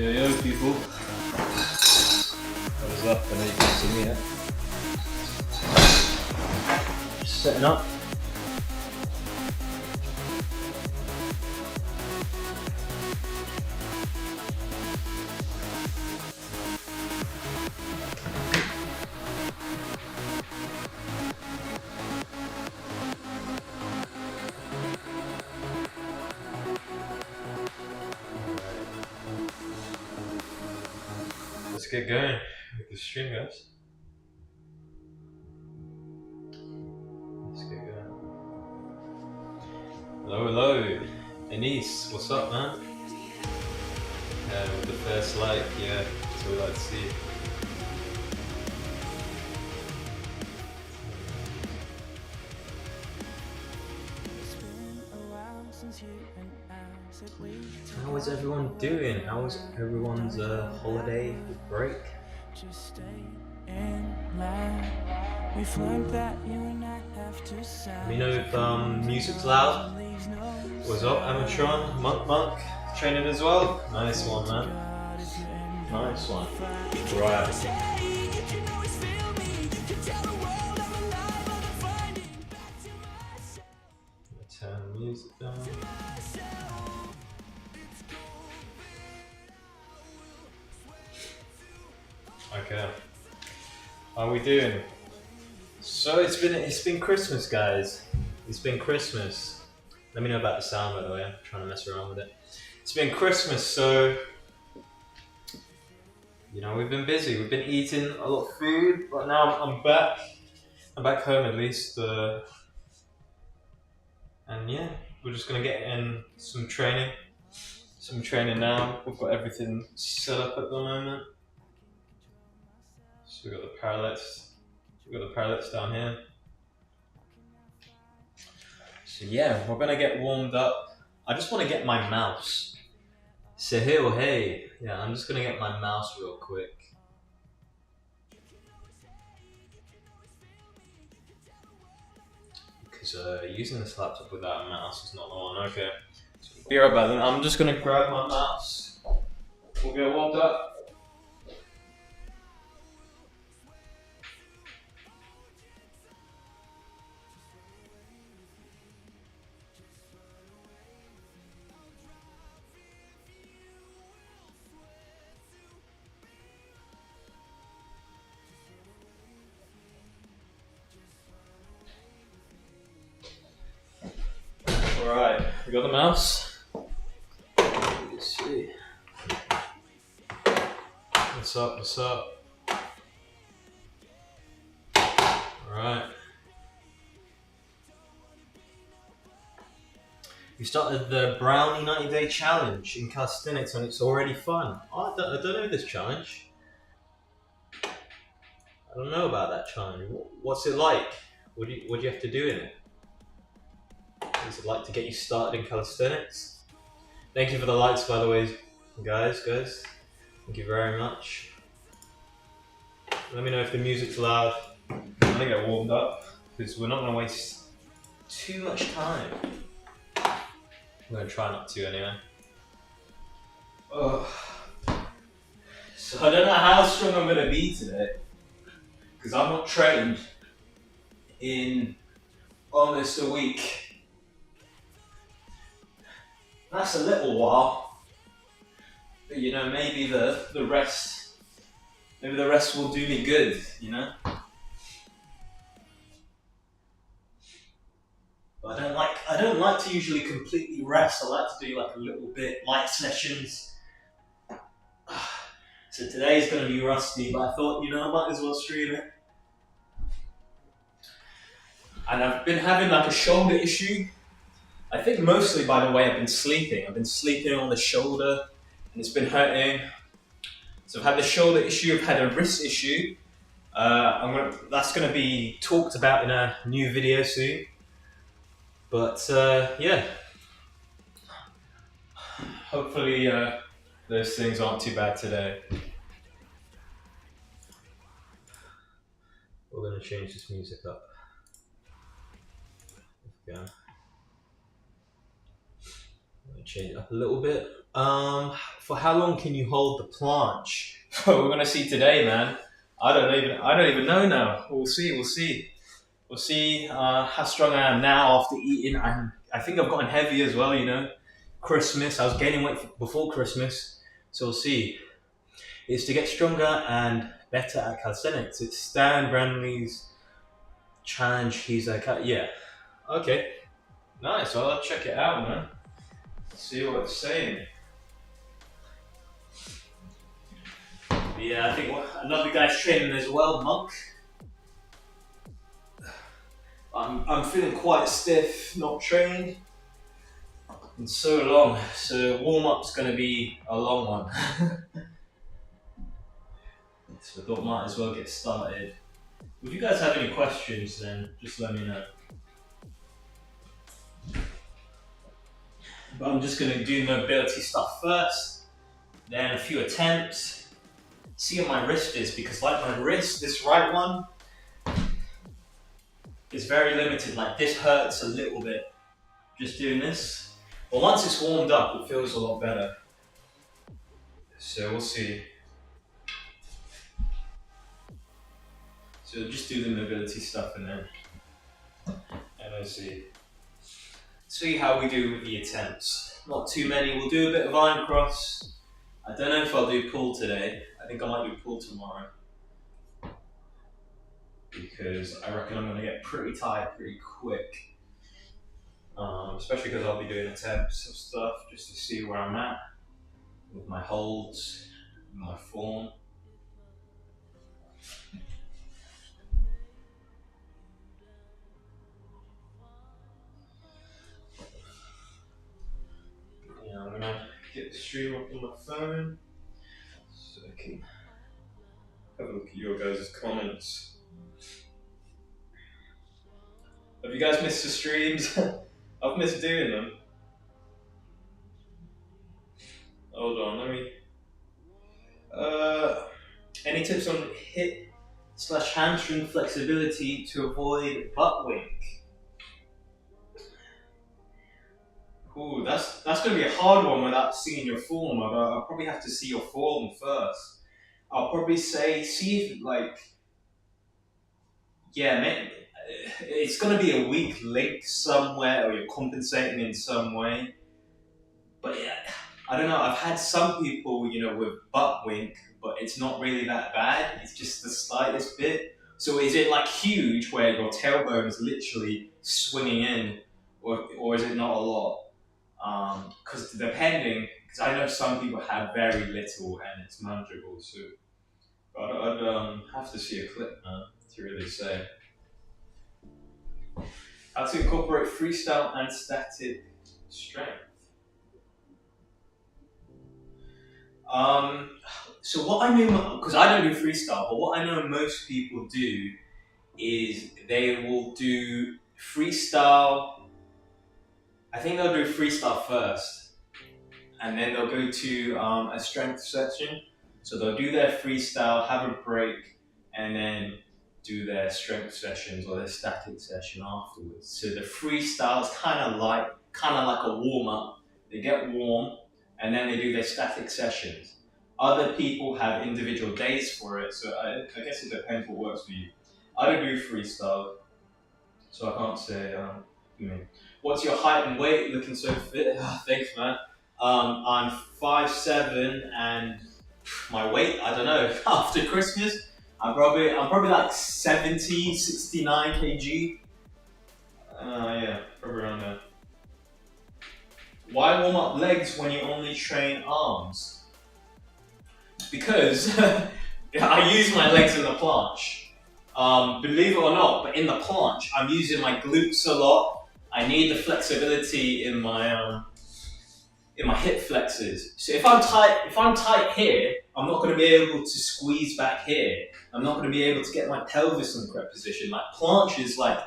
Yo people, what is up? I know you can't see me yet. Just setting up. Let's get going with the stream, guys. Let's get going. Hello. Denise, what's up, man? With the first like, yeah, that's what we like to see. How is everyone doing? How is everyone's holiday break? Let me know if music's loud. What's up, Amatron? Monk, training as well? Nice one, man. Nice one. Right. Turn the music down. Okay. How are we doing? So it's been Christmas, guys. It's been Christmas. Let me know about the sound, by the way. I'm trying to mess around with it. It's been Christmas, so you know we've been busy. We've been eating a lot of food, but now I'm back. I'm back home at least, and yeah, we're just gonna get in some training. Some training now. We've got everything set up at the moment. So we've got the parallettes. We've got the parallettes down here. So yeah, we're gonna get warmed up. I just want to get my mouse. Say hey or hey. Yeah, I'm just gonna get my mouse real quick. Because using this laptop without a mouse is not the one. Okay. So be right back then. I'm just gonna grab my mouse. We'll get warmed up. Alright, we got the mouse. Let's see. What's up? Alright. We started the Brownie 90-day challenge in Calisthenics and it's already fun. Oh, I don't know this challenge. I don't know about that challenge. What's it like? What do you have to do in it? What is it like to get you started in calisthenics? Thank you for the likes, by the way, guys. Thank you very much. Let me know if the music's loud. I'm gonna get warmed up because we're not gonna waste too much time. I'm gonna try not to anyway. Oh. So I don't know how strong I'm gonna be today because I've not trained in almost a week. That's a little while, but you know, maybe the rest will do me good, you know. But I don't like to usually completely rest. I like to do like a little bit light sessions. So today's going to be rusty, but I thought, you know, I might as well stream it. And I've been having like a shoulder issue. I think mostly, by the way, I've been sleeping. I've been sleeping on the shoulder and it's been hurting. So I've had the shoulder issue, I've had a wrist issue. That's going to be talked about in a new video soon. But yeah, hopefully those things aren't too bad today. We're going to change this music up. Yeah. Change it up a little bit. For how long can you hold the planche? We're gonna see today, man. I don't even know now. We'll see. We'll see how strong I am now after eating. I think I've gotten heavy as well. You know, Christmas. I was gaining weight before Christmas, so we'll see. It's to get stronger and better at calisthenics. It's Stan Branley's challenge. He's like, yeah, okay, nice. Well, I'll check it out, man. See what it's saying. Yeah, I think another guy's training as well, Monk. I'm feeling quite stiff, not trained in so long, so warm-up's going to be a long one. So I thought might as well get started. If you guys have any questions, then just let me know. But I'm just going to do mobility stuff first, then a few attempts. See how my wrist is, because like my wrist, this right one, is very limited. Like this hurts a little bit, just doing this. But once it's warmed up, it feels a lot better. So we'll see. So just do the mobility stuff and then we'll see. See how we do with the attempts. Not too many. We'll do a bit of iron cross. I don't know if I'll do pull today. I think I might do pull tomorrow, because I reckon I'm going to get pretty tired pretty quick. Especially because I'll be doing attempts of stuff just to see where I'm at with my holds, my form. Yeah, I'm going to get the stream up on my phone so I can have a look at your guys' comments. Have you guys missed the streams? I've missed doing them. Hold on, let me... any tips on hip/hamstring flexibility to avoid butt wink? Ooh, that's going to be a hard one without seeing your form. I'll probably have to see your form first. I'll probably say, see if like... Yeah, maybe, it's going to be a weak link somewhere, or you're compensating in some way. But yeah, I don't know. I've had some people, you know, with butt wink, but it's not really that bad. It's just the slightest bit. So is it like huge, where your tailbone is literally swinging in, or is it not a lot? Because depending, because I know some people have very little and it's manageable. So I'd have to see a clip, man, to really say. How to incorporate freestyle and static strength. So what I know, because I don't do freestyle, but what I know most people do is they will do freestyle. I think they'll do freestyle first, and then they'll go to a strength session. So they'll do their freestyle, have a break, and then do their strength sessions or their static session afterwards. So the freestyle is kind of like a warm up. They get warm, and then they do their static sessions. Other people have individual days for it, so I guess it depends what works for you. I don't do freestyle, so I can't say. What's your height and weight? Looking so fit. Thanks, man. I'm 5'7", and my weight, I don't know. After Christmas, I'm probably like 70, 69 kg. Yeah, probably around there. Why warm up legs when you only train arms? Because I use my legs in the planche. Believe it or not, but in the planche, I'm using my glutes a lot. I need the flexibility in my hip flexors. So if I'm tight here, I'm not going to be able to squeeze back here. I'm not going to be able to get my pelvis in the correct position. Like planche is like,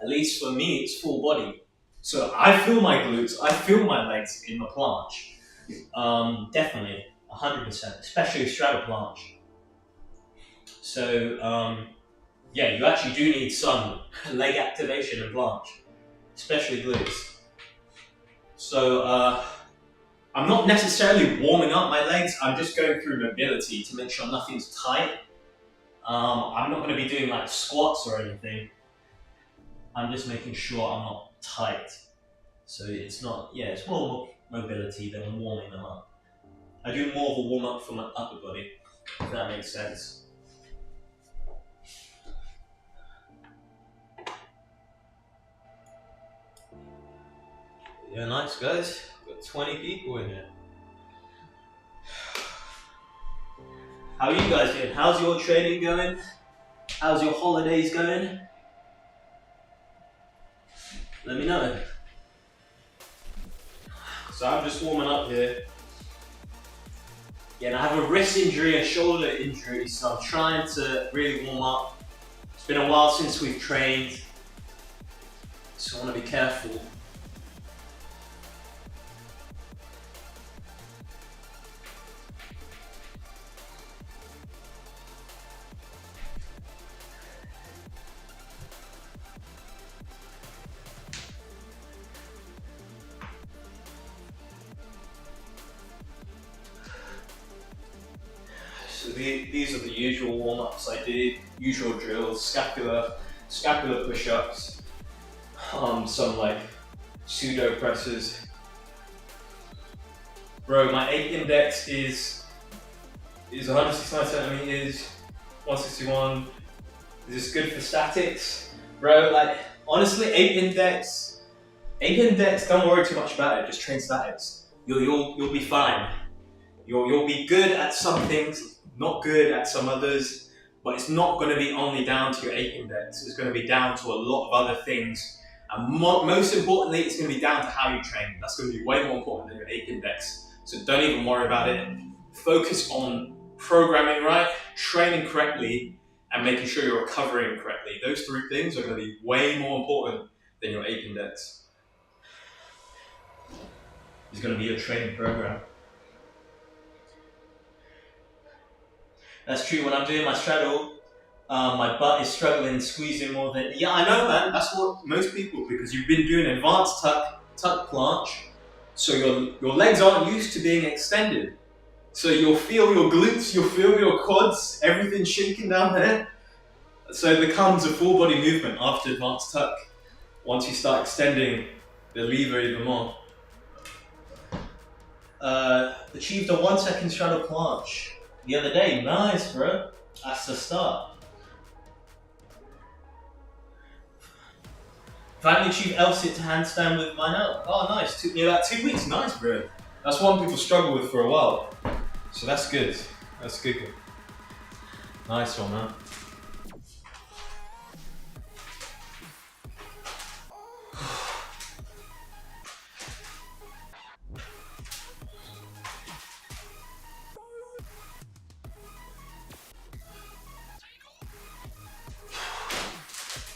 at least for me, it's full body. So I feel my glutes, I feel my legs in the planche. Definitely, 100%, especially straddle planche. So yeah, you actually do need some leg activation in planche, especially glutes. So I'm not necessarily warming up my legs, I'm just going through mobility to make sure nothing's tight. I'm not going to be doing like squats or anything. I'm just making sure I'm not tight. So it's not, yeah, it's more mobility than warming them up. I do more of a warm up for my upper body, if that makes sense. Yeah, nice guys. Got 20 people in here. How are you guys doing? How's your training going? How's your holidays going? Let me know. So I'm just warming up here. Yeah, and I have a wrist injury, a shoulder injury, so I'm trying to really warm up. It's been a while since we've trained, so I want to be careful. So these are the usual warm-ups I do, usual drills, scapular push-ups, some like pseudo presses. Bro, my 8 index is 169 centimeters, 161. Is this good for statics? Bro, like honestly, 8 index, don't worry too much about it, just train statics. You'll be fine. You'll be good at some things, not good at some others, but it's not going to be only down to your 8 index. It's going to be down to a lot of other things, and most importantly, it's going to be down to how you train. That's going to be way more important than your 8 index. So don't even worry about it. Focus on programming right, training correctly, and making sure you're recovering correctly. Those 3 things are going to be way more important than your 8 index. It's going to be your training program. That's true, when I'm doing my straddle, my butt is struggling, squeezing more than... Yeah, I know man, that's what most people, because you've been doing advanced tuck planche, so your legs aren't used to being extended. So you'll feel your glutes, you'll feel your quads, everything shaking down there. So it becomes a full body movement after advanced tuck, once you start extending the lever even more. Achieved a 1 second straddle planche the other day. Nice, bro. That's the start. Finally achieved L-sit to handstand with my help. Oh, nice. Took me about 2 weeks. Nice, bro. That's one people struggle with for a while. So that's good. That's good. Nice one, man.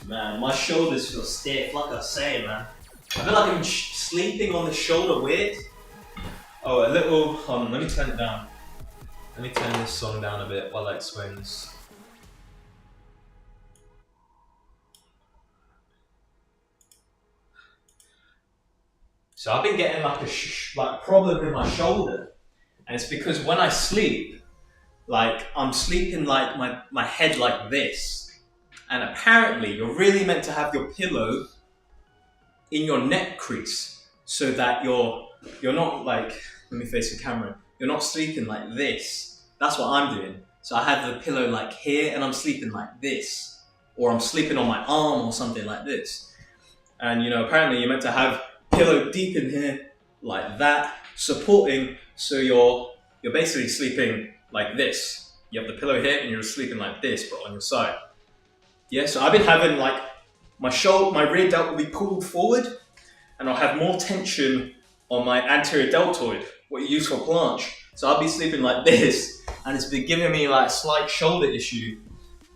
Man, my shoulders feel stiff, like I was saying, man. I feel like I'm sleeping on the shoulder weird. Oh, a little, let me turn it down. Let me turn this song down a bit while I explain this. So I've been getting like a problem in my shoulder, and it's because when I sleep, like I'm sleeping like my head like this. And apparently, you're really meant to have your pillow in your neck crease so that you're not like, let me face the camera, you're not sleeping like this. That's what I'm doing. So I have the pillow like here and I'm sleeping like this, or I'm sleeping on my arm or something like this. And you know, apparently you're meant to have pillow deep in here like that, supporting, so you're basically sleeping like this. You have the pillow here and you're sleeping like this, but on your side. Yeah, so I've been having like, my rear delt will be pulled forward and I'll have more tension on my anterior deltoid, what you use for planche. So I'll be sleeping like this and it's been giving me like a slight shoulder issue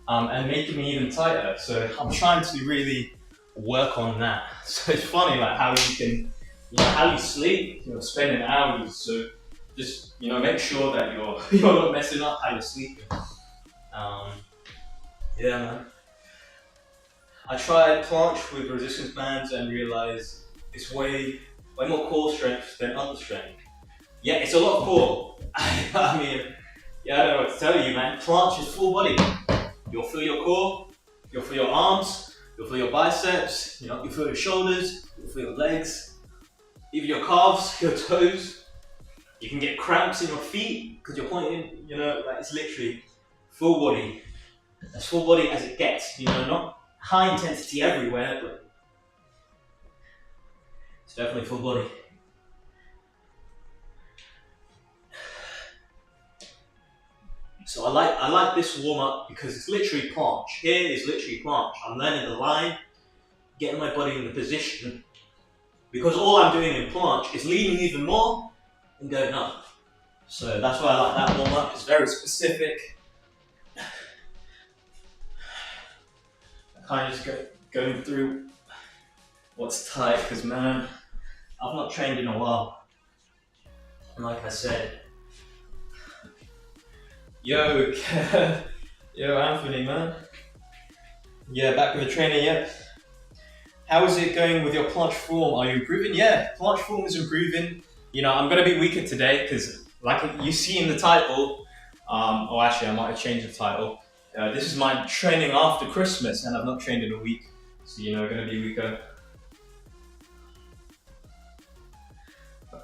and making me even tighter. So I'm trying to really work on that. So it's funny like how you can, how you sleep, spending hours. So just, make sure that you're not messing up how you're sleeping. Yeah, man. I tried planche with resistance bands and realized it's way more core strength than other strength. Yeah, it's a lot of core. I mean, yeah, I don't know what to tell you, man. Planche is full body. You'll feel your core, you'll feel your arms, you'll feel your biceps, you know, you'll feel your shoulders, you'll feel your legs, even your calves, your toes. You can get cramps in your feet because you're pointing, you know, like it's literally full body. As full body as it gets, you know, not high intensity everywhere, but it's definitely full body. So I like this warm up because it's literally planche. Here is literally planche. I'm learning the line, getting my body in the position, because all I'm doing in planche is leaning even more and going up. So that's why I like that warm up. It's very specific. I kind of just going through what's tight because, man, I've not trained in a while. And like I said, yo, yo, Anthony, man. Yeah, back with the training, yeah. How is it going with your planche form? Are you improving? Yeah, planche form is improving. You know, I'm gonna be weaker today because, like you see in the title, or actually, I might have changed the title. This is my training after Christmas, and I've not trained in a week, so you know, gonna be weaker.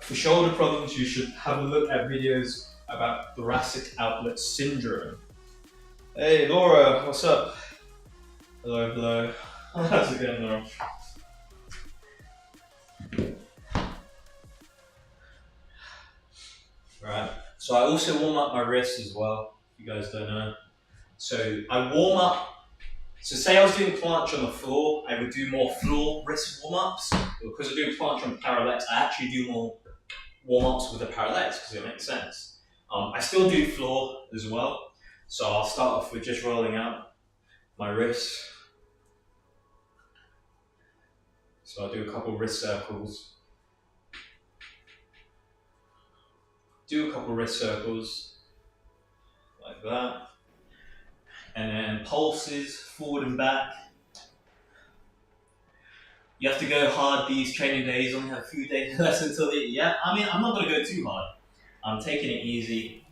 For shoulder problems, you should have a look at videos about thoracic outlet syndrome. Hey Laura, what's up? Hello, hello. How's it going, Laura? Right, so I also warm up my wrists as well, if you guys don't know. So I warm up, so say I was doing planche on the floor, I would do more floor wrist warm-ups. Because I'm doing planche on parallels, I actually do more warm-ups with the parallels because it makes sense. I still do floor as well, so I'll start off with just rolling out my wrists. So I'll do a couple wrist circles. Do a couple wrist circles, like that. And then pulses, forward and back. You have to go hard these training days, only have a few days less until the, yeah, I mean, I'm not gonna go too hard. I'm taking it easy.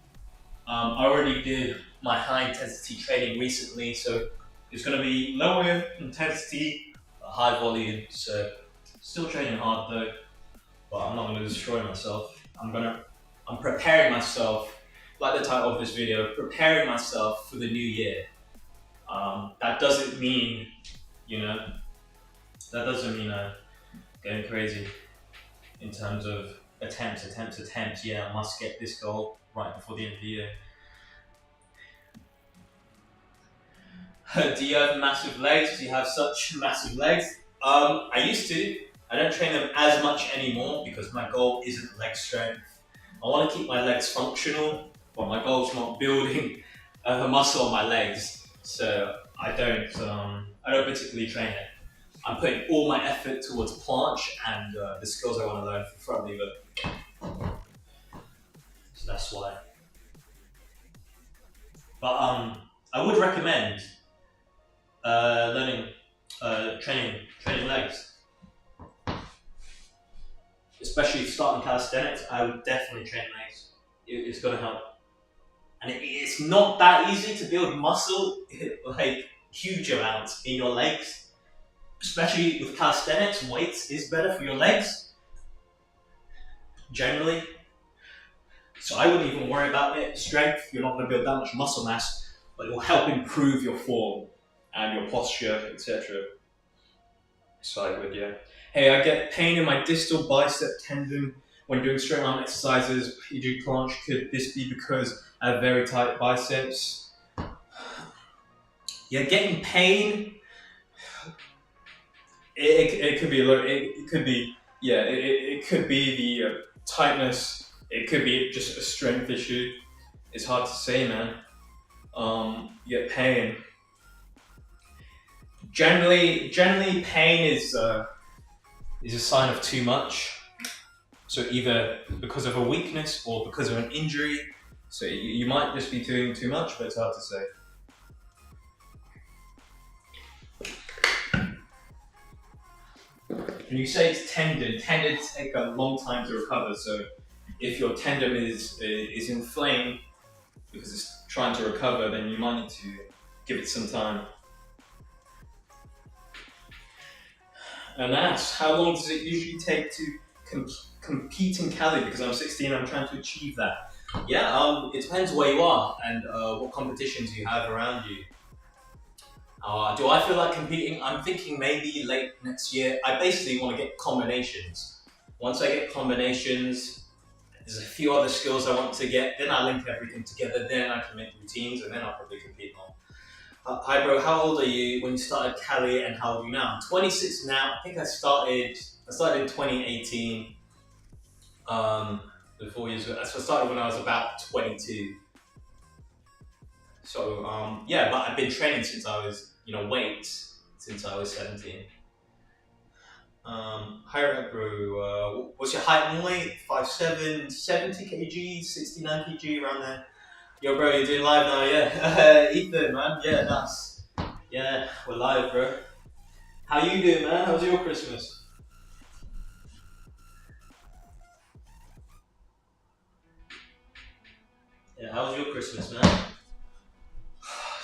I already did my high intensity training recently, so it's gonna be lower intensity, high volume. So still training hard though, but I'm not gonna destroy myself. I'm preparing myself, like the title of this video, preparing myself for the new year. That doesn't mean, you know, that doesn't mean going crazy in terms of attempts. Yeah, I must get this goal right before the end of the year. Do you have massive legs? Do you have such massive legs? I used to. I don't train them as much anymore because my goal isn't leg strength. I want to keep my legs functional, but my goal is not building the muscle on my legs. So I don't particularly train it. I'm putting all my effort towards planche and the skills I want to learn for front lever. So that's why. But I would recommend training legs. Especially if you start in calisthenics, I would definitely train legs. It's gonna help. And it's not that easy to build muscle, like huge amounts in your legs. Especially with calisthenics, weights is better for your legs, generally. So I wouldn't even worry about it. Strength, you're not gonna build that much muscle mass, but it will help improve your form and your posture, etc. So I would, yeah. Hey, I get pain in my distal bicep tendon when doing straight arm exercises. You do planche, could this be because I have very tight biceps? Yeah, getting pain, it could be a lot, it could be, yeah, it could be the tightness, it could be just a strength issue. It's hard to say, man. You get pain. Generally pain is a sign of too much. So either because of a weakness or because of an injury. So you might just be doing too much, but it's hard to say. When you say it's tendons take a long time to recover. So if your tendon is inflamed because it's trying to recover, then you might need to give it some time. And ask, how long does it usually take to compete in Cali? Because I'm 16, I'm trying to achieve that. Yeah, it depends where you are and what competitions you have around you. Do I feel like competing? I'm thinking maybe late next year. I basically want to get combinations. Once I get combinations, there's a few other skills I want to get, then I link everything together, then I can make routines, and then I'll probably compete more. Hi bro, how old are you when you started Cali and how old are you now? I'm 26 now. I think I started in 2018. 4 years ago. So I started when I was about 22. So yeah, but I've been training since I was, weights since I was 17. Hi bro, what's your height and weight? 5'7", 70 kg, 69 kg, around there. Yo bro, you're doing live now, yeah? Ethan, man, yeah, nice. Yeah, we're live, bro. How you doing, man? How was your Christmas? Yeah, how was your Christmas, man?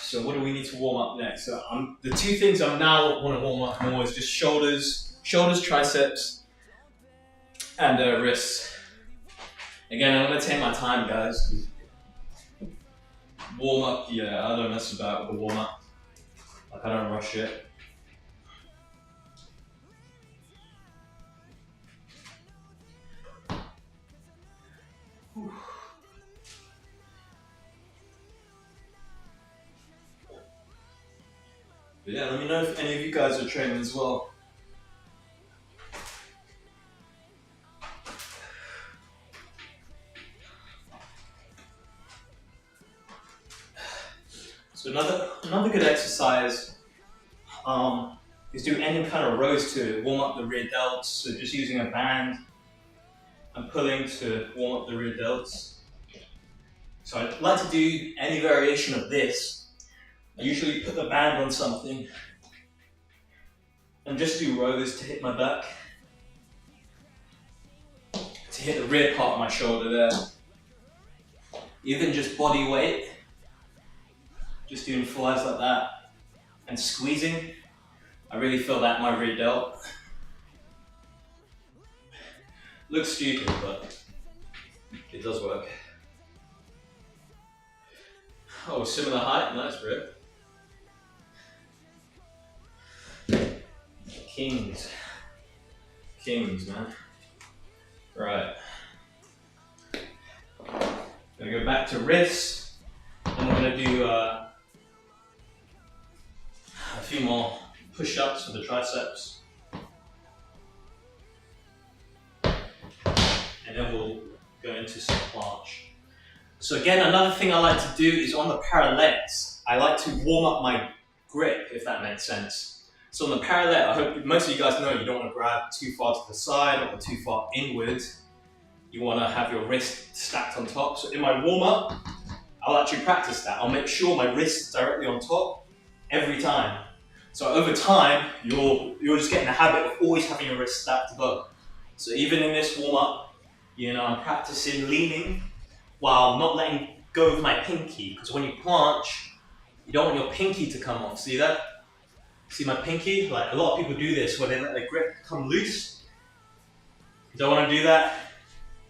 So what do we need to warm up next? So the two things I now want to warm up more is just shoulders, triceps, and wrists. Again, I'm going to take my time, guys. Warm up, yeah, I don't mess about with the warm up. Like, I don't rush it. Whew. But yeah, let me know if any of you guys are training as well. So another good exercise is do any kind of rows to warm up the rear delts. So just using a band and pulling to warm up the rear delts. So I'd like to do any variation of this. I usually put the band on something and just do rows to hit my back, to hit the rear part of my shoulder there. Even just body weight, just doing flies like that and squeezing. I really feel that in my rear delt. Looks stupid, but it does work. Oh, similar height, nice, bro. Kings, man. Right. Gonna go back to wrists, and we're gonna do a few more push-ups for the triceps, and then we'll go into some planche. So again, another thing I like to do is on the parallettes, I like to warm up my grip, if that makes sense. So on the parallel, I hope most of you guys know you don't want to grab too far to the side or too far inwards. You want to have your wrist stacked on top. So in my warm-up, I'll actually practice that. I'll make sure my wrist is directly on top every time. So over time, you'll just get in the habit of always having your wrist stacked above. So even in this warm-up, I'm practicing leaning while not letting go of my pinky. Because when you planche, you don't want your pinky to come off. See that? See my pinky? Like a lot of people do this where they let their grip come loose. You don't want to do that.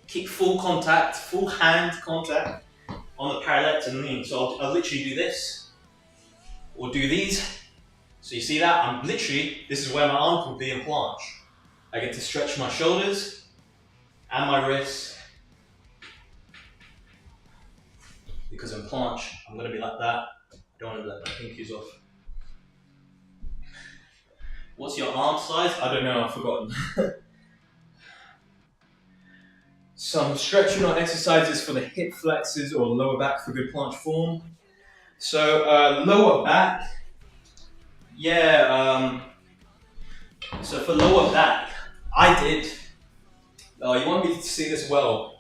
Keep full contact, full hand contact on the parallettes and lean. So I'll literally do this or do these. So you see that? This is where my arm can be in planche. I get to stretch my shoulders and my wrists. Because in planche, I'm going to be like that. I don't want to let my pinkies off. What's your arm size? I don't know, I've forgotten. Some stretching or exercises for the hip flexors or lower back for good planche form. So lower back, so for lower back, you won't be able to see this well,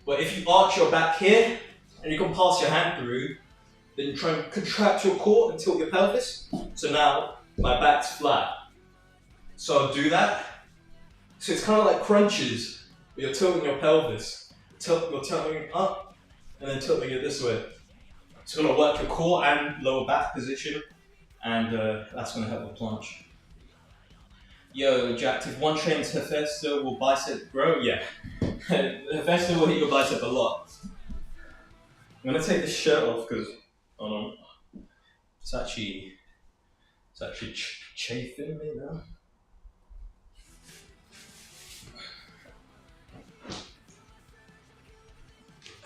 but if you arch your back here and you can pass your hand through, then you try and contract your core and tilt your pelvis. So now my back's flat. So I'll do that. So it's kind of like crunches, where you're tilting your pelvis. You're tilting up and then tilting it this way. It's going to work your core and lower back position, and that's going to help with planche. Yo, Jack, if one trains Hephaestus, will bicep grow? Yeah. Hephaestus will hit your bicep a lot. I'm going to take this shirt off because, hold on, it's actually chafing me now.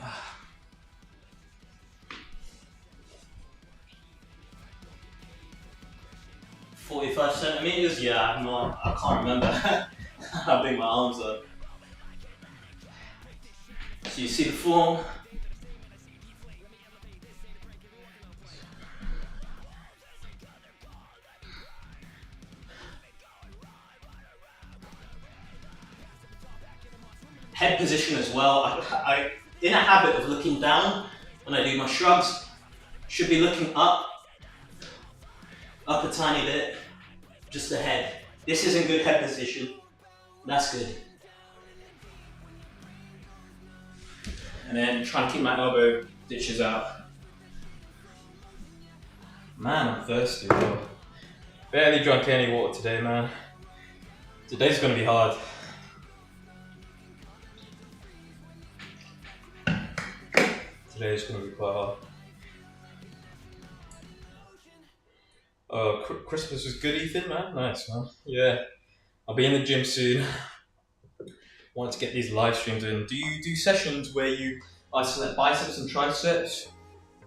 Ah. 45 centimeters? Yeah, I can't remember how big my arms are. So you see the form. Head position as well. I'm in a habit of looking down when I do my shrugs. Should be looking up a tiny bit, just the head. This isn't good head position. That's good. And then try and keep my elbow ditches out. Man, I'm thirsty though. Barely drunk any water today, man. Today's gonna be hard. Today's gonna be quite hard. Christmas was good, Ethan, man. Nice, man. Yeah, I'll be in the gym soon. Want to get these live streams in. Do you do sessions where you isolate biceps and triceps?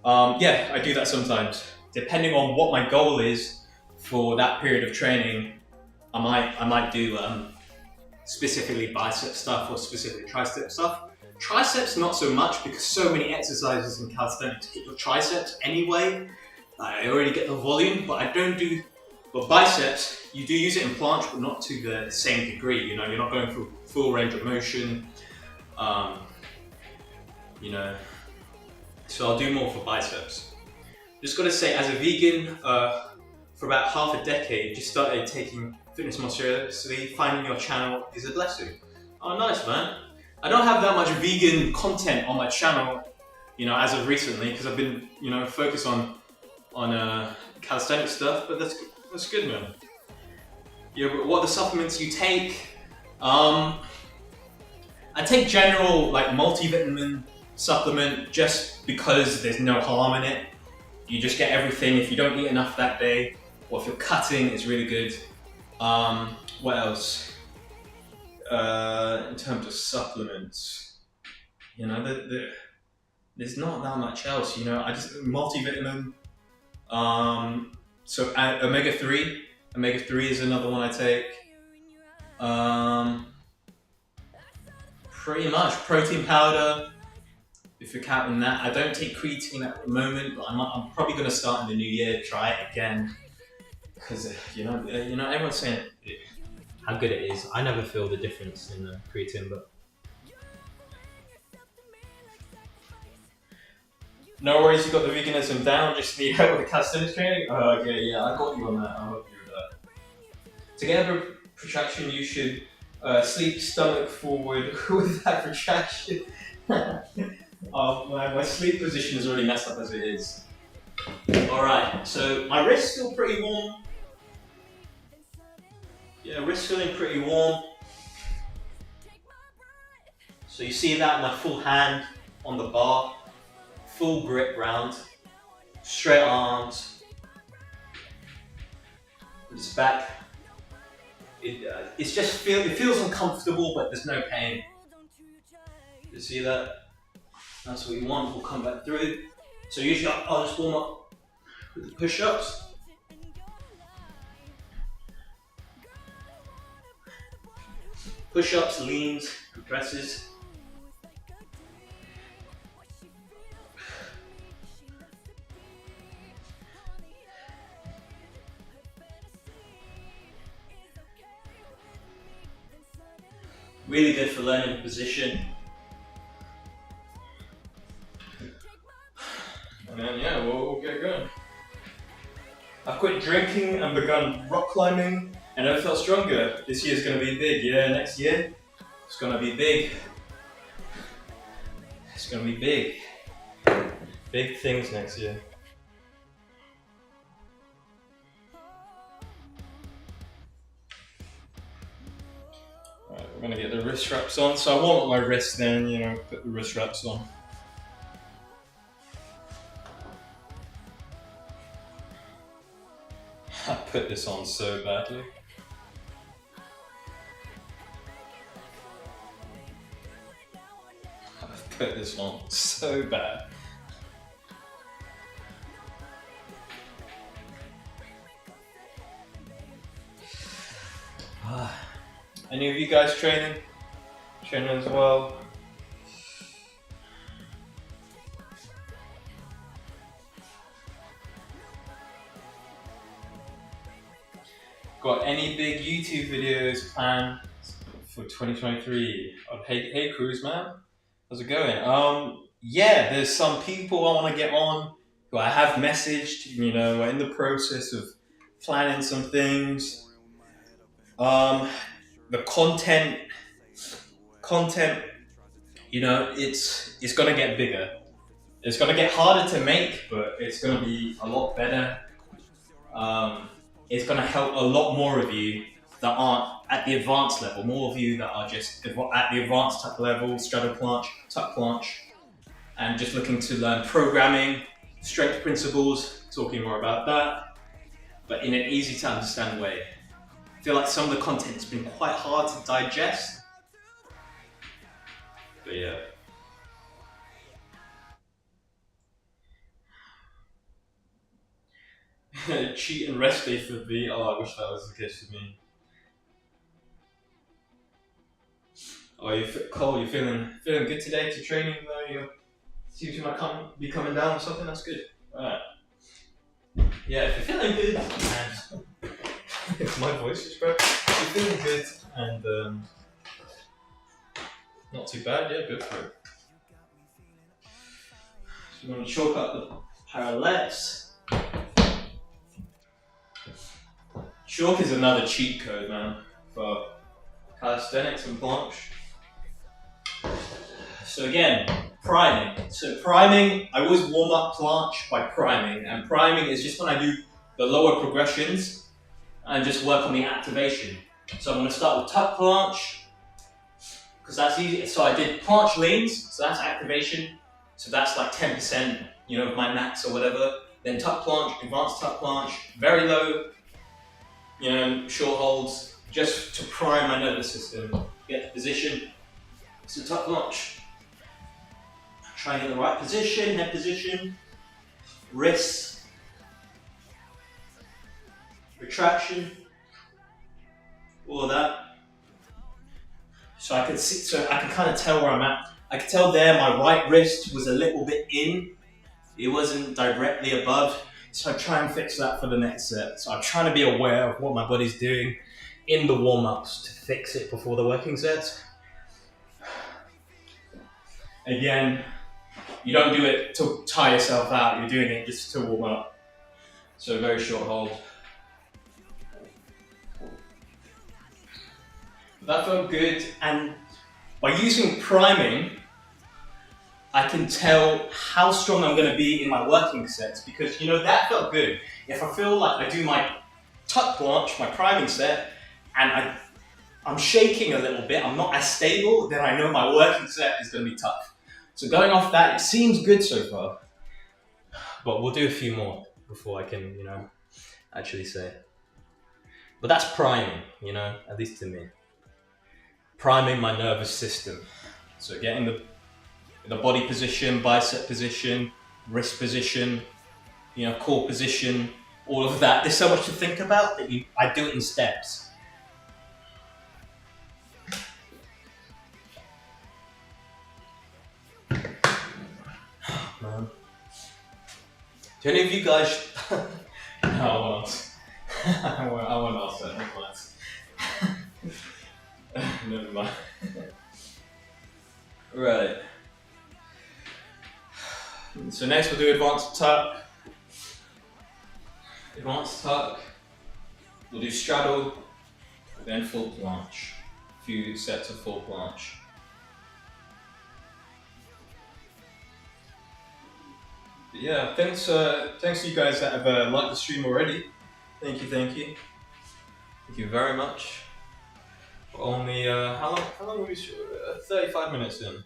Yeah, I do that sometimes. Depending on what my goal is for that period of training, I might do specifically bicep stuff or specifically tricep stuff. Triceps not so much because so many exercises in calisthenics hit your triceps anyway. I already get the volume, but I don't do. But biceps, you do use it in planche, but not to the same degree. You know, you're not going through full range of motion. You know, so I'll do more for biceps. Just gotta say, as a vegan, for about half a decade, just started taking fitness more seriously. Finding your channel is a blessing. Oh, nice, man. I don't have that much vegan content on my channel, you know, as of recently, because I've been, you know, focused on calisthenic stuff. But that's good, man. Yeah, but what are the supplements you take? I take general like multivitamin supplement just because there's no harm in it. You just get everything. If you don't eat enough that day, or if you're cutting, it's really good. What else? In terms of supplements, you know, there's not that much else. You know, I just multivitamin. So omega-3. Omega-3 is another one I take. Pretty much protein powder. If you're counting that, I don't take creatine at the moment, but I'm probably going to start in the new year to try it again, because you know everyone's saying how good it is. I never feel the difference in the creatine, but no worries, you got the veganism down. Just need help with the calisthenics training. Oh, okay, yeah, I got you on that. I'll help you with that. To get a protraction, you should sleep stomach forward with that protraction. Oh, my sleep position is already messed up as it is. Alright, so my wrist's still pretty warm. Yeah, wrist feeling pretty warm. So you see that in my full hand on the bar. Full grip round. Straight arms. It's back. It feels uncomfortable, but there's no pain. You see that? That's what you want. We'll come back through. So usually I'll just warm up with the push-ups. Push-ups, leans, compresses. Really good for learning position. And then yeah, we'll get going. I've quit drinking and begun rock climbing, and I felt stronger. This year's gonna be big, yeah, next year it's gonna be big. It's gonna be big. Big things next year. Alright, we're gonna get the wrist wraps on. So I warm up my wrist then, you know, put the wrist wraps on. I put this on so badly. I've put this on so bad. Any of you guys training? Training as well? Got any big YouTube videos planned for 2023? Oh, hey Cruz, man. How's it going? Yeah, there's some people I want to get on who I have messaged, you know, we're in the process of planning some things. The content, you know, it's gonna get bigger. It's gonna get harder to make, but it's gonna be a lot better. It's gonna help a lot more of you that aren't at the advanced level, more of you that are just at the advanced tuck level, straddle planche, tuck planche, and just looking to learn programming, strength principles, talking more about that, but in an easy to understand way. I feel like some of the content has been quite hard to digest, but yeah. Cheat and rest day for me. Oh, I wish that was the case for me. Oh, Cole, you're feeling good today to training? You seem to might be coming down or something. That's good. All right. Yeah, if you're feeling good, and my voice is broken. If you're feeling good and not too bad, yeah, go for it. So we're going to chalk up the parallettes. Chalk is another cheat code, man, for calisthenics and planche. So again, priming. So priming, I always warm up planche by priming, and priming is just when I do the lower progressions and just work on the activation. So I'm going to start with tuck planche, because that's easy. So I did planche leans, so that's activation. So that's like 10%, you know, of my max or whatever. Then tuck planche, advanced tuck planche, very low, you know, short holds, just to prime my nervous system, get the position. So tuck planche. Try and get the right position, head position, wrists, retraction, all of that. So I could see, so I could kind of tell where I'm at. I could tell there my right wrist was a little bit in. It wasn't directly above. So I try and fix that for the next set. So I'm trying to be aware of what my body's doing in the warm-ups to fix it before the working sets. Again, you don't do it to tire yourself out, you're doing it just to warm up. So very short hold. That felt good, and by using priming, I can tell how strong I'm going to be in my working sets, because you know that felt good. If I feel like I do my tuck planche, my priming set, and I'm shaking a little bit, I'm not as stable, then I know my working set is going to be tough. So going off that, it seems good so far, but we'll do a few more before I can, you know, actually say. But that's priming, you know, at least to me. Priming my nervous system. So getting the body position, bicep position, wrist position, you know, core position, all of that. There's so much to think about that I do it in steps. Man. Do any of you guys? No, I won't ask. I won't ask that. Never mind. Right. So next we'll do advanced tuck. Advanced tuck. We'll do straddle, then full planche. A few sets of full planche. But yeah, thanks to you guys that have liked the stream already. Thank you. Thank you very much. We're only how long are we? 35 minutes in.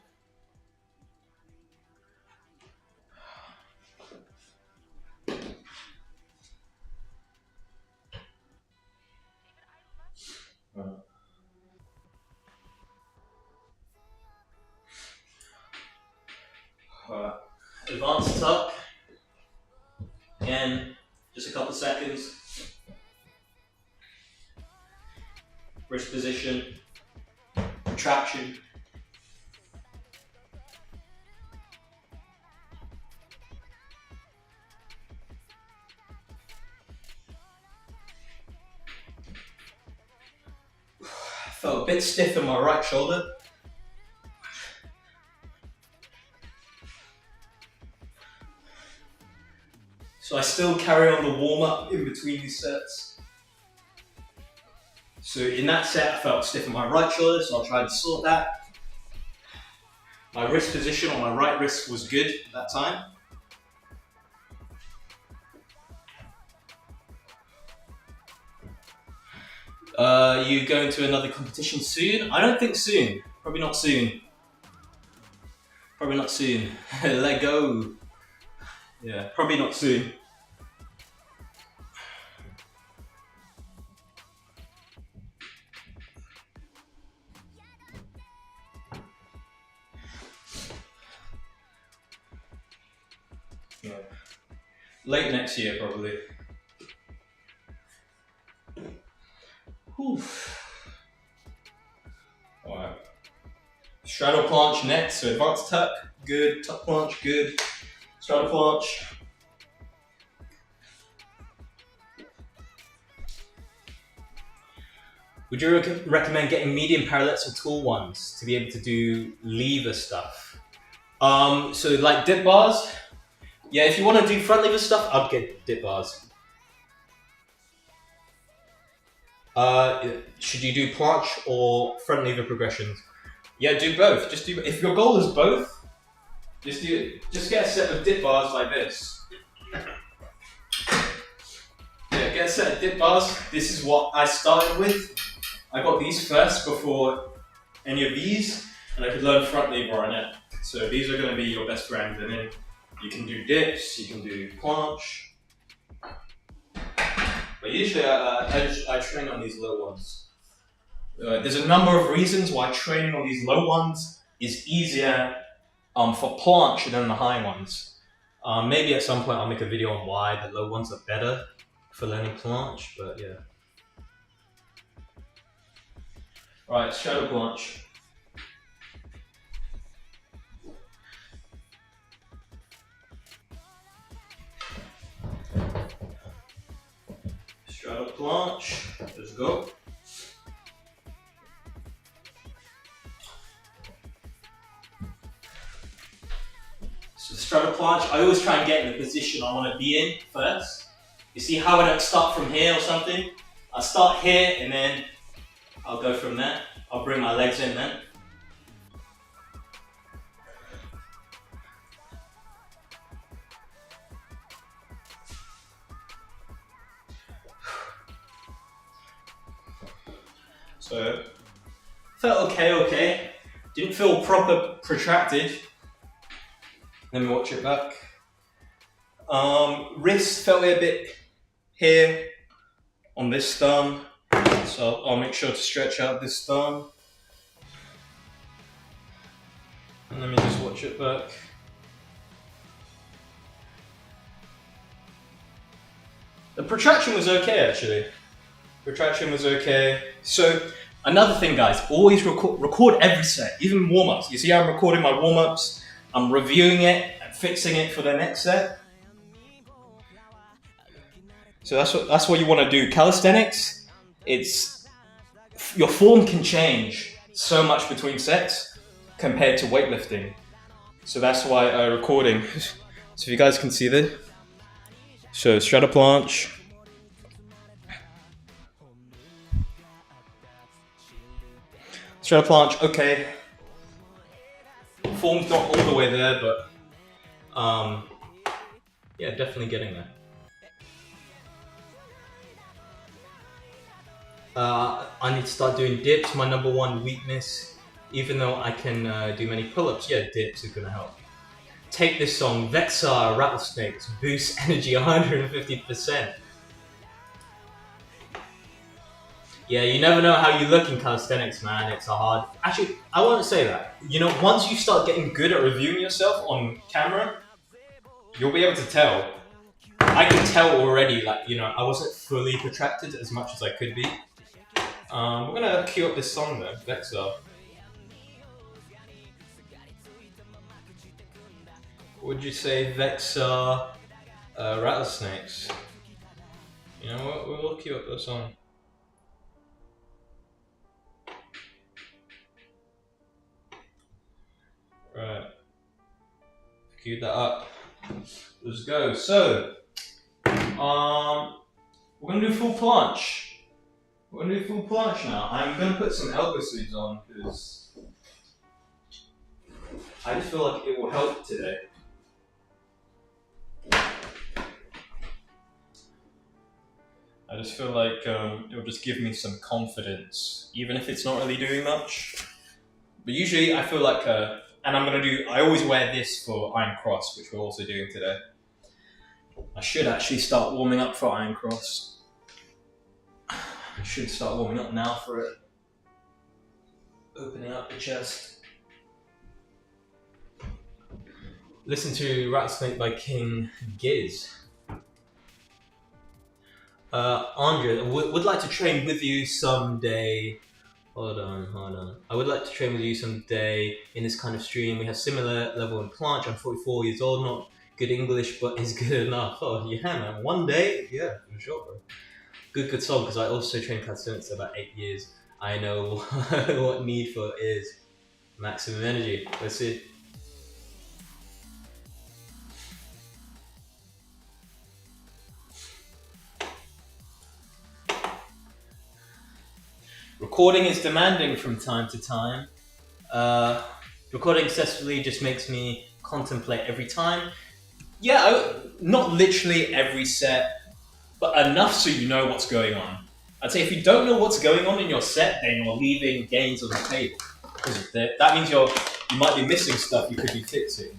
Advanced tuck. Again, just a couple seconds. Wrist position. Retraction. Felt a bit stiff in my right shoulder. So I still carry on the warm up in between these sets. So in that set I felt stiff in my right shoulder, so I'll try to sort that. My wrist position on my right wrist was good at that time. You going to another competition soon? I don't think soon. Probably not soon. Probably not soon. Let go. Yeah, probably not soon. Yeah. Late next year, probably. Whew. Alright. Straddle planche next, so advanced tuck, good. Tuck planche, good. Straddle planche. Would you recommend getting medium parallettes or tall ones to be able to do lever stuff? So like dip bars? Yeah, if you want to do front lever stuff, I'd get dip bars. Should you do planche or front lever progressions? Yeah, do both. Just do. If your goal is both, just do it. Just get a set of dip bars like this. Yeah, get a set of dip bars. This is what I started with. I got these first before any of these, and I could learn front lever on it. So these are going to be your best friends, and then you can do dips, you can do planche. But usually I train on these low ones. There's a number of reasons why training on these low ones is easier for planche than the high ones. Maybe at some point I'll make a video on why the low ones are better for learning planche, but yeah. Right, shadow planche. Straddle planche, let's go. So straddle planche, I always try and get in the position I want to be in first. You see how I don't start from here or something? I start here and then I'll go from there. I'll bring my legs in then. So, felt okay. Didn't feel proper protracted. Let me watch it back. Wrist felt a bit here on this thumb. So I'll make sure to stretch out this thumb. And let me just watch it back. The protraction was okay actually. Protraction was okay. So another thing guys, always record every set, even warm-ups. You see how I'm recording my warm-ups? I'm reviewing it and fixing it for the next set. So that's what you want to do. Calisthenics, your form can change so much between sets compared to weightlifting. So that's why recording. So if you guys can see this. So straddle planche. Straddle planche, okay. Form's not all the way there, but Yeah, definitely getting there. I need to start doing dips, my number one weakness. Even though I can do many pull-ups, yeah, dips are gonna help. Take this song, Vexar Rattlesnakes, boost energy 150%. Yeah, you never know how you look in calisthenics, man. It's a hard. Actually, I won't say that. You know, once you start getting good at reviewing yourself on camera, you'll be able to tell. I can tell already, like, you know, I wasn't fully protracted as much as I could be. We're gonna cue up this song though, Vexar. Would you say Vexar Rattlesnakes? You know what? We'll cue up the song. Right. Cue that up. Let's go. So, we're gonna do full planche. We're gonna do full planche now. I'm gonna put some elbow sleeves on because I just feel like it will help today. I just feel like it will just give me some confidence, even if it's not really doing much. But usually I feel like, and I always wear this for Iron Cross, which we're also doing today. I should actually start warming up for Iron Cross. I should start warming up now for it. Opening up the chest. Listen to Rattlesnake by King Giz. Andre, would like to train with you someday. Hold on. I would like to train with you someday in this kind of stream. We have similar level in planche. I'm 44 years old, not good English, but is good enough. Oh yeah, man. One day, yeah, for sure, bro. Good song, because I also trained calisthenics for about 8 years. I know what need for is maximum energy. Let's see. Recording is demanding from time to time. Recording successfully just makes me contemplate every time. Yeah, not literally every set, but enough so you know what's going on. I'd say if you don't know what's going on in your set, then you're leaving gains on the table. Because that means you might be missing stuff you could be fixing.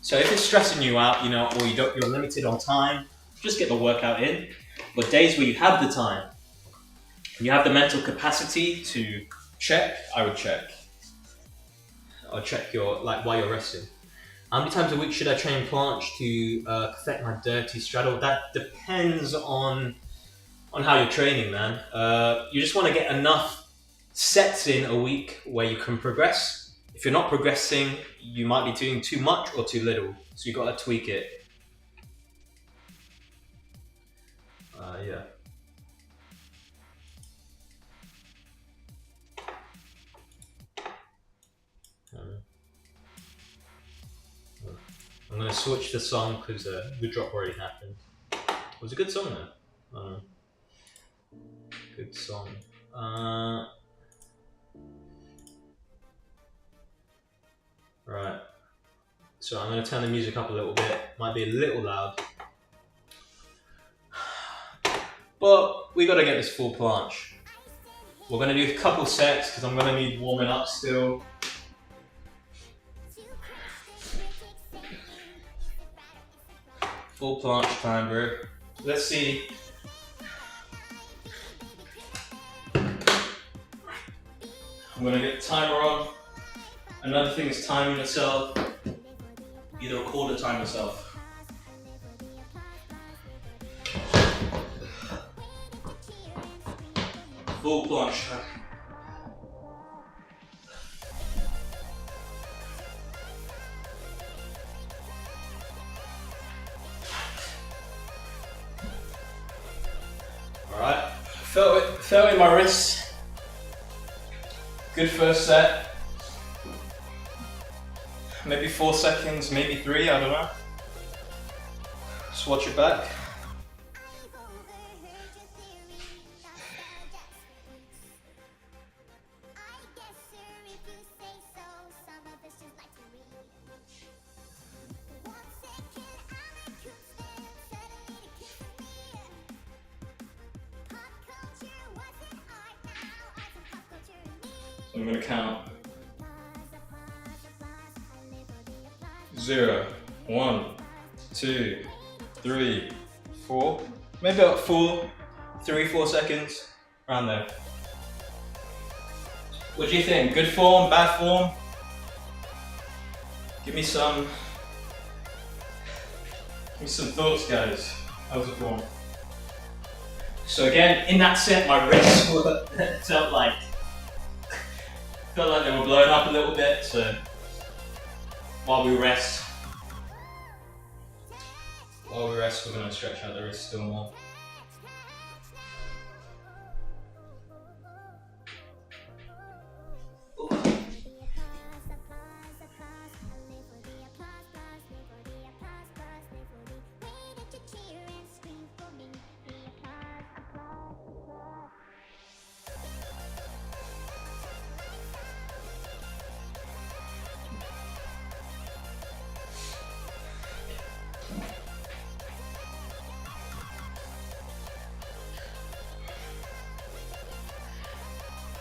So if it's stressing you out, you know, or you're limited on time, just get the workout in. But days where you have the time, and you have the mental capacity to check, I would check. I'll check while you're resting. How many times a week should I train planche to perfect my dirty straddle? That depends on how you're training, man. You just want to get enough sets in a week where you can progress. If you're not progressing, you might be doing too much or too little. So you got to tweak it. Yeah. I'm gonna switch the song because the drop already happened. It was a good song though. Good song. Right. So I'm gonna turn the music up a little bit. Might be a little loud. But we gotta get this full planche. We're gonna do a couple sets because I'm gonna need warming up still. Full planche time, bro. Let's see. I'm gonna get the timer on. Another thing is timing yourself. Either record or time yourself. Full planche time. Alright, felt it in my wrist. Good first set. Maybe 4 seconds, maybe 3, I don't know. Just watch it back. So I'm gonna count 0, 1, 2, 3, 4, maybe about 4 seconds, around there. What do you think? Good form, bad form? Give me some thoughts, guys. How's the form? So again, in that set, my wrists felt like they were blowing up a little bit. So while we rest, we're going to stretch out the wrists still more.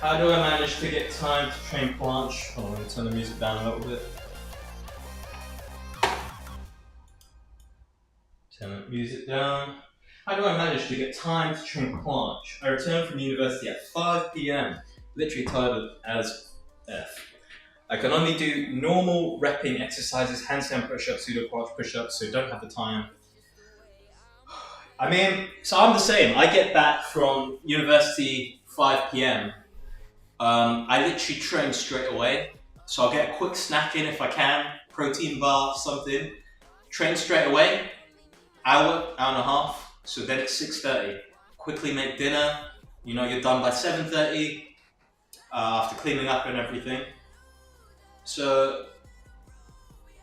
How do I manage to get time to train planche? Hold on, let me turn the music down a little bit. Turn the music down. How do I manage to get time to train planche? I returned from university at 5 PM, literally tired as F. I can only do normal repping exercises, handstand push-ups, pseudo planche push-ups, so don't have the time. I mean, so I'm the same. I get back from university 5 PM. I literally train straight away. So I'll get a quick snack in if I can, protein bar, something. Train straight away, hour and a half. So then it's 6:30. Quickly make dinner. You know, you're done by 7:30 after cleaning up and everything. So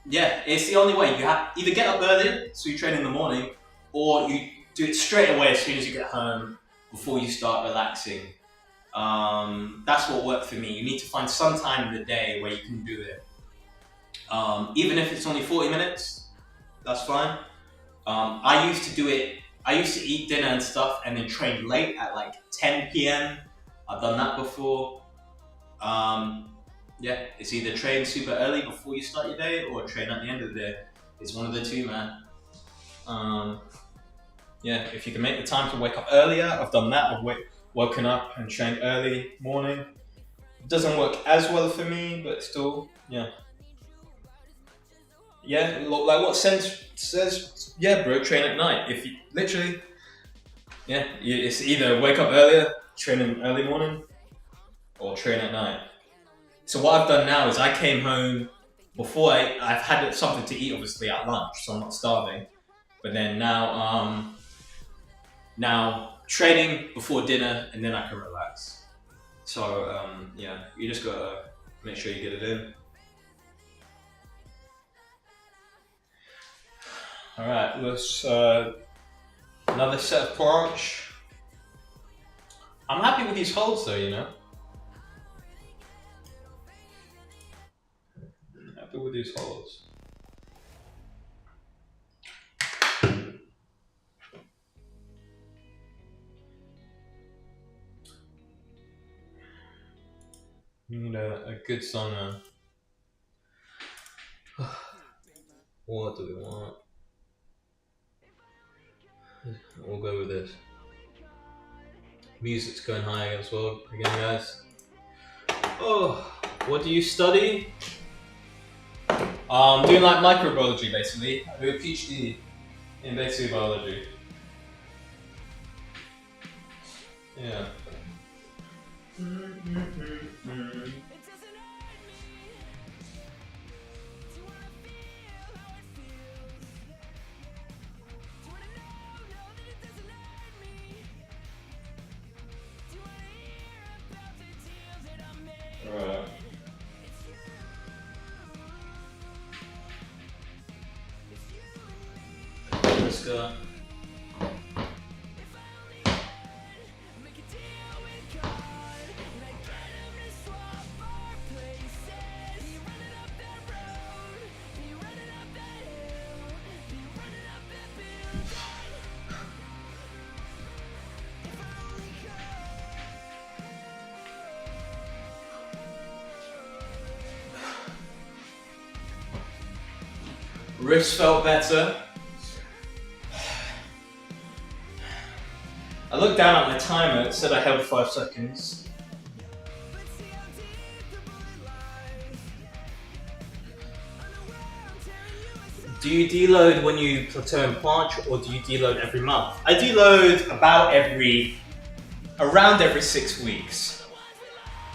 yeah, it's the only way. You have either get up early, so you train in the morning, or you do it straight away as soon as you get home before you start relaxing. That's what worked for me. You need to find some time in the day where you can do it. Even if it's only 40 minutes, that's fine. I used to eat dinner and stuff and then train late at like 10 PM. I've done that before. Yeah, it's either train super early before you start your day or train at the end of the day. It's one of the two, man. Yeah, if you can make the time to wake up earlier, I've done that. I've woken up and trained early morning. It doesn't work as well for me, but still, yeah. Yeah, like what sense says, yeah, bro, train at night. If you literally, yeah, it's either wake up earlier, train in early morning, or train at night. So what I've done now is I came home before I've had something to eat, obviously at lunch, so I'm not starving. But then now training before dinner, and then I can relax. So yeah, you just gotta make sure you get it in. All right, let's another set of planche. I'm happy with these holds though, you know. Happy with these holds. You need a good song now. What do we want? We'll go with this. Music's going high as well, again, guys. Oh, what do you study? I'm doing like microbiology, basically. I do a PhD in basic biology. Yeah. Alright. Let's go. Wrist felt better. I looked down at my timer, it said I held 5 seconds. Do you deload when you plateau and planche, or do you deload every month? I deload around every 6 weeks.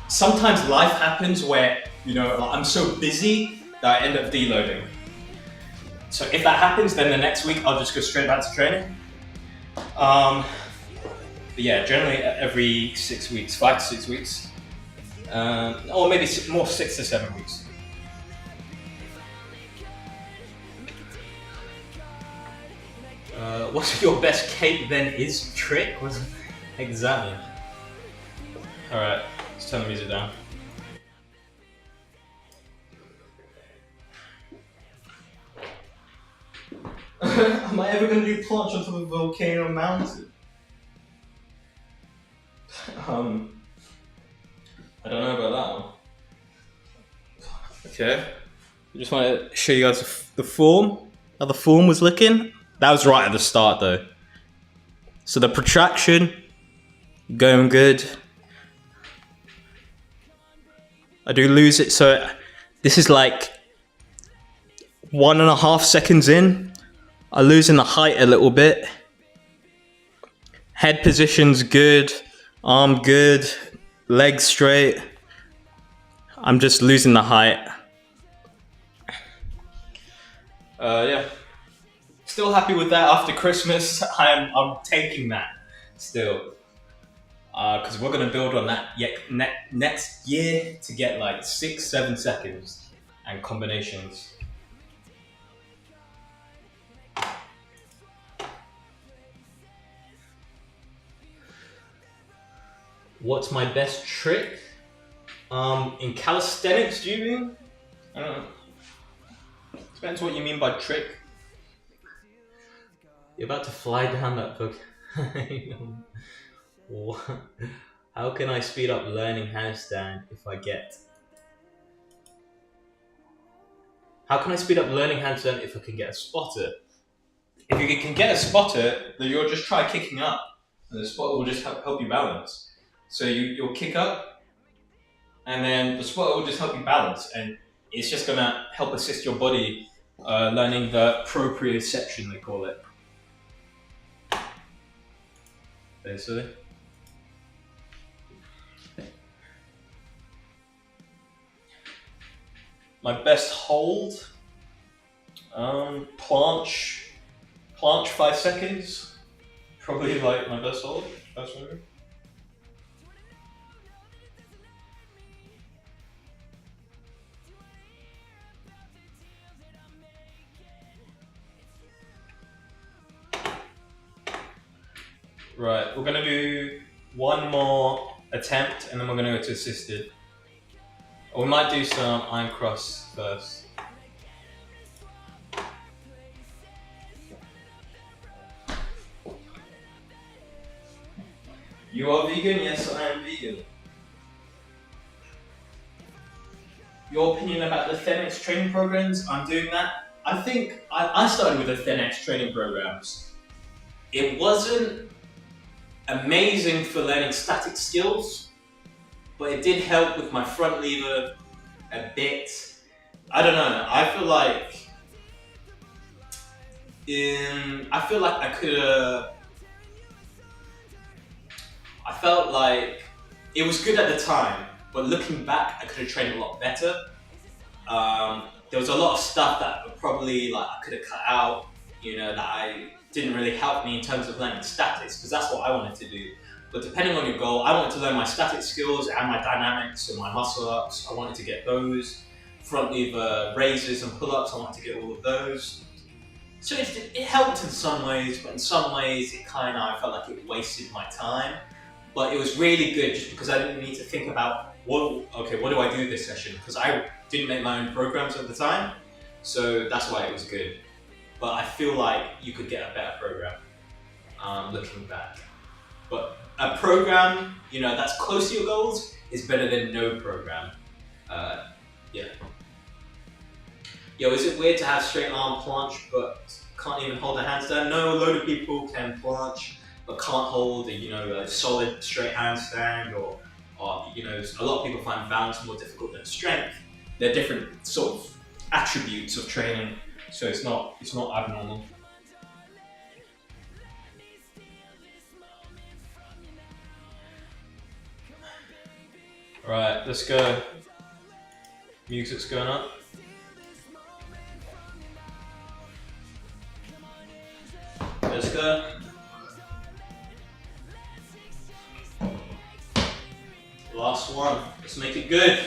Sometimes life happens where, you know, I'm so busy that I end up deloading. So if that happens, then the next week I'll just go straight back to training. But yeah, generally every 6 weeks, 5 to 6 weeks. Or maybe more 6 to 7 weeks. What's your best cape then is trick? Exactly. Alright, let's turn the music down. Am I ever going to do planche on top of a volcano mountain? I don't know about that one. Okay, I just want to show you guys the form, how the form was looking. That was right at the start though. So the protraction, going good. I do lose it, so this is like 1.5 seconds in. I'm losing the height a little bit. Head position's good, arm good, legs straight. I'm just losing the height. Yeah. Still happy with that after Christmas. I'm taking that still. Because we're going to build on that next year to get like 6-7 seconds and combinations. What's my best trick? In calisthenics, do you mean? I don't know. Depends what you mean by trick. You're about to fly down that book. How can I speed up learning handstand if I get... How can I speed up learning handstand if I can get a spotter? If you can get a spotter, then you'll just try kicking up, and the spotter will just help you balance. So you'll kick up, and then the spotter will just help you balance, and it's just gonna help assist your body learning the proprioception, they call it. Basically. My best hold, planche 5 seconds, probably like my best hold, personally. Right, we're gonna do one more attempt and then we're gonna go to assisted. Or we might do some iron cross first. You are vegan? Yes, I am vegan. Your opinion about the Calisthenics training programs? I'm doing that. I think I started with the Calisthenics training programs. It wasn't amazing for learning static skills, but it did help with my front lever a bit. I don't know, I feel like I could have... I felt like it was good at the time, but looking back, I could have trained a lot better. There was a lot of stuff that probably like I could have cut out, you know, that didn't really help me in terms of learning statics, because that's what I wanted to do. But depending on your goal, I wanted to learn my static skills and my dynamics and my muscle ups. I wanted to get those. Front lever raises and pull-ups, I wanted to get all of those. So it helped in some ways, but in some ways I felt like it wasted my time. But it was really good just because I didn't need to think about, what do I do this session? Because I didn't make my own programs at the time. So that's why it was good. But I feel like you could get a better program looking back. But a program, you know, that's close to your goals is better than no program. Yeah. Yo, is it weird to have straight arm planche but can't even hold their hands down? No, a load of people can planche but can't hold a solid straight handstand, or a lot of people find balance more difficult than strength. They're different sort of attributes of training, so it's not abnormal. Right, let's go. Music's going up. Let's go. Last one. Let's make it good.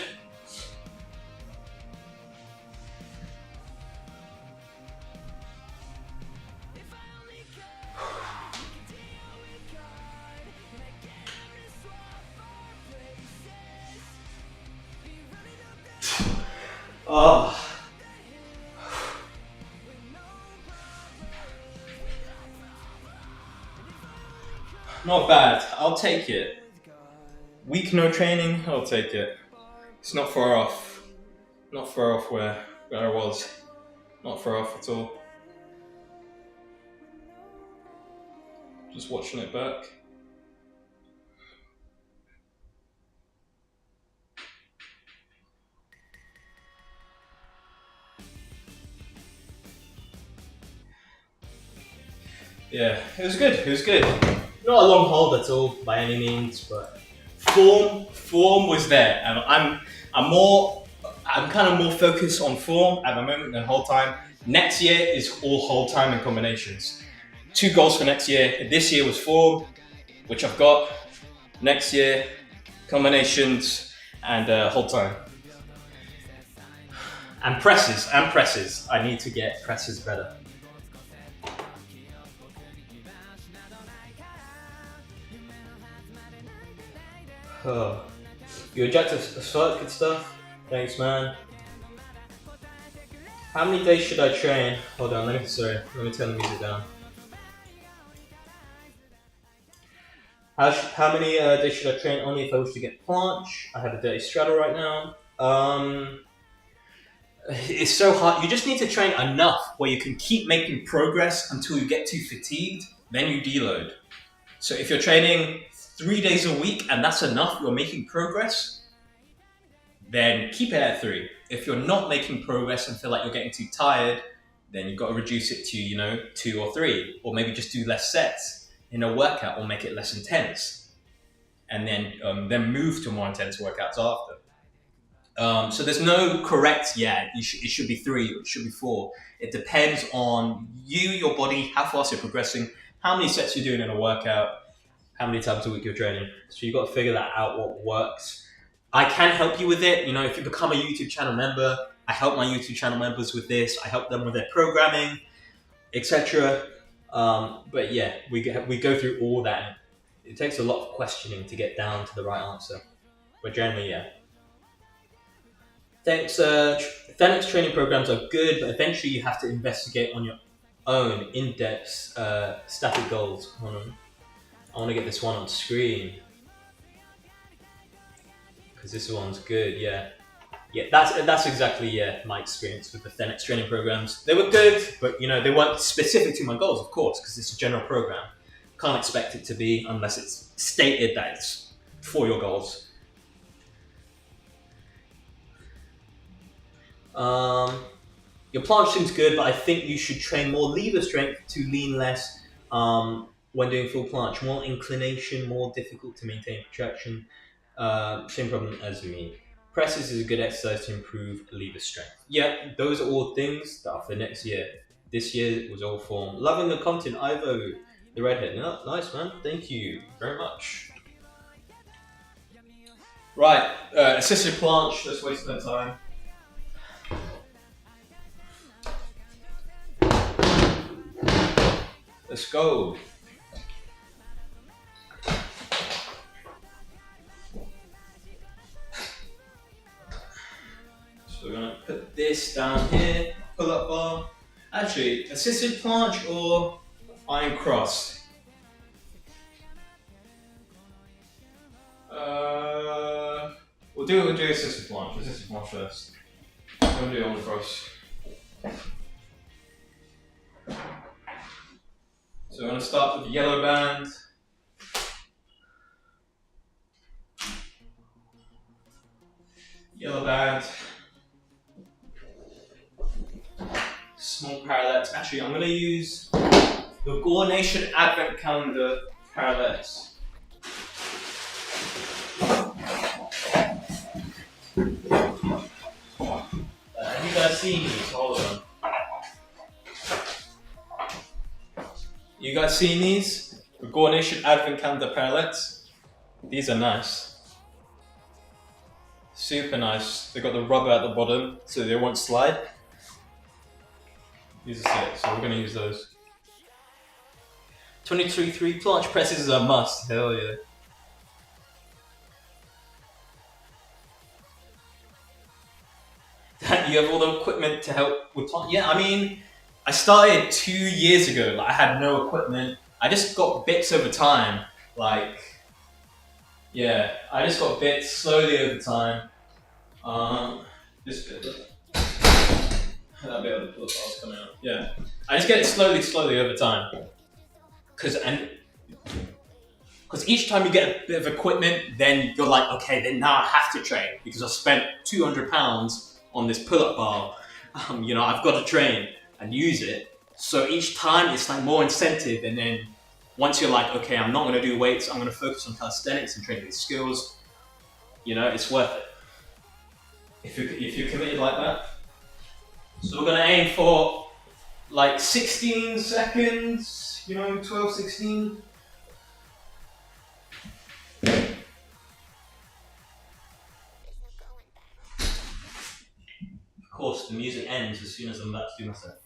Oh. Not bad. I'll take it. Week no training, I'll take it. It's not far off. Not far off where I was. Not far off at all. Just watching it back. Yeah, it was good. It was good. Not a long hold at all by any means, but form was there, and I'm kind of more focused on form at the moment than hold time. Next year is all hold time and combinations. 2 goals for next year. This year was form, which I've got. Next year, combinations and hold time. And presses. I need to get presses better. Oh. You eject a slight good stuff. Thanks, man. How many days should I train? Hold on, let me turn the music down. How many days should I train only if I wish to get planche? I have a dirty straddle right now. It's so hard. You just need to train enough where you can keep making progress until you get too fatigued, then you deload. So if you're training 3 days a week and that's enough, you're making progress, then keep it at 3. If you're not making progress and feel like you're getting too tired, then you've got to reduce it to 2 or 3, or maybe just do less sets in a workout or make it less intense, and then move to more intense workouts after. So there's no correct, it should be 3 or it should be 4. It depends on you, your body, how fast you're progressing, how many sets you're doing in a workout, how many times a week you're training. So you've got to figure that out, what works. I can help you with it. If you become a YouTube channel member, I help my YouTube channel members with this. I help them with their programming, etc. But yeah, we go through all that. It takes a lot of questioning to get down to the right answer. But generally, yeah. Thanks. Calisthenics training programs are good, but eventually you have to investigate on your own in-depth static goals. Hold on. I want to get this one on screen because this one's good. Yeah, that's exactly my experience with the Calisthenics training programs. They were good, but they weren't specific to my goals, of course, because it's a general program. Can't expect it to be unless it's stated that it's for your goals. Your planche seems good, but I think you should train more lever strength to lean less. When doing full planche, more inclination, more difficult to maintain protraction. Same problem as me. Presses is a good exercise to improve lever strength. Yeah, those are all things that are for next year. This year was all form. Loving the content, Ivo, the redhead. No, nice, man. Thank you very much. Right, assisted planche. Let's waste no time. Let's go. So we're gonna put this down here, pull up bar. Actually, assisted planche or iron cross? We'll do assisted planche. Assisted planche first. We'll do on the cross. So I'm going to start with the yellow band. Yellow band. Small parallettes. Actually, I'm going to use the Gore Nation Advent Calendar parallettes. Have you guys seen these? Hold on. You guys seen these? The Gore Nation Advent Calendar parallettes. These are nice. Super nice. They've got the rubber at the bottom so they won't slide. These are sick, so we're going to use those. 23.3 planche presses is a must. Hell yeah. You have all the equipment to help with planche? Yeah, I mean, I started 2 years ago. Like, I had no equipment. I just got bits over time. Like, yeah, I just got bits slowly over time. This bit, that bit of the pull-ups coming out. Yeah, I just get it slowly over time. Because each time you get a bit of equipment, then you're like, okay, then now I have to train because I spent £200 on this pull-up bar. You know, I've got to train and use it. So each time it's like more incentive, and then once you're like, okay, I'm not going to do weights, I'm going to focus on calisthenics and training these skills. You know, it's worth it if you're committed like that. So we're going to aim for like 16 seconds. You know, 12, 16. Of course, the music ends as soon as I'm about to do my set.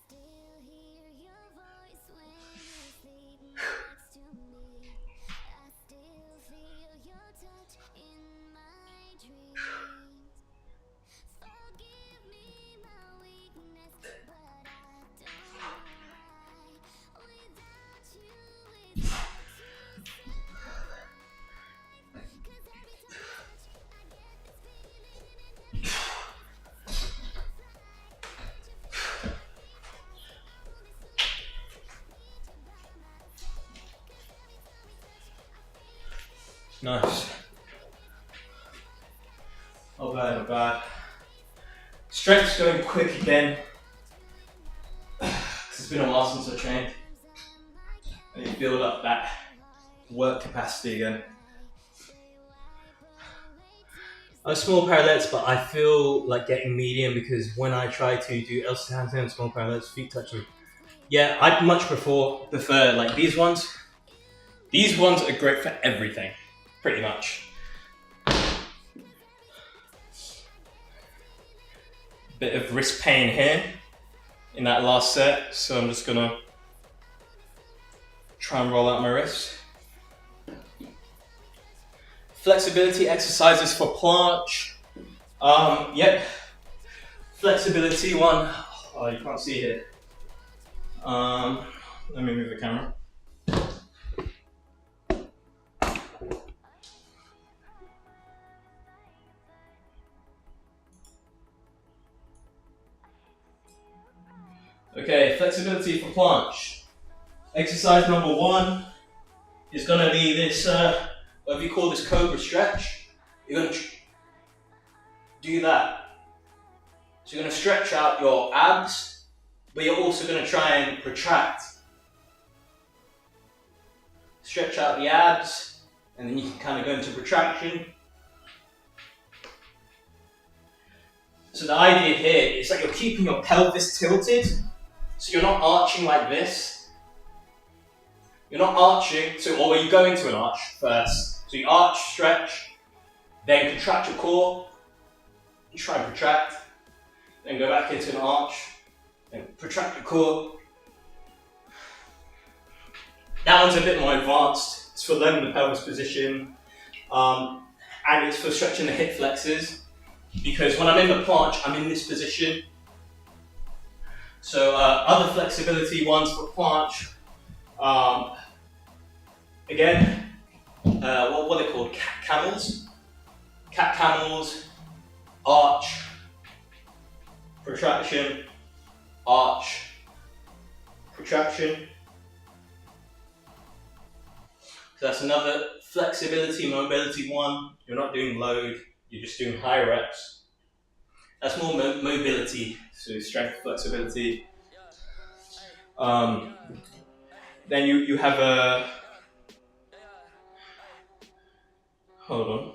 Nice. Not bad, not bad. Strength's going quick again. It's been a while since I trained. I need to build up that work capacity again. I have small parallettes, but I feel like getting medium because when I try to do L-sit handstand small parallettes, feet touch them. Yeah, I'd much prefer like these ones. These ones are great for everything. Pretty much. Bit of wrist pain here in that last set, so I'm just gonna try and roll out my wrist. Flexibility exercises for planche. Yep. Flexibility one. Oh, you can't see it. Let me move the camera. Okay, flexibility for planche. Exercise number 1 is going to be this, whatever you call this cobra stretch. You're going to do that. So you're going to stretch out your abs, but you're also going to try and protract. Stretch out the abs, and then you can kind of go into protraction. So the idea here is that you're keeping your pelvis tilted. So you're not arching like this. You're not arching, or you go into an arch first. So you arch, stretch, then contract your core, you try and protract, then go back into an arch, then protract your core. That one's a bit more advanced. It's for learning the pelvis position, and it's for stretching the hip flexors. Because when I'm in the planche, I'm in this position. So other flexibility ones for planche, again, what are they called? Cat camels. Cat camels, arch, protraction, arch, protraction. So that's another flexibility, mobility one. You're not doing load, you're just doing high reps. That's more mobility, so strength, flexibility. Then you have a, hold on.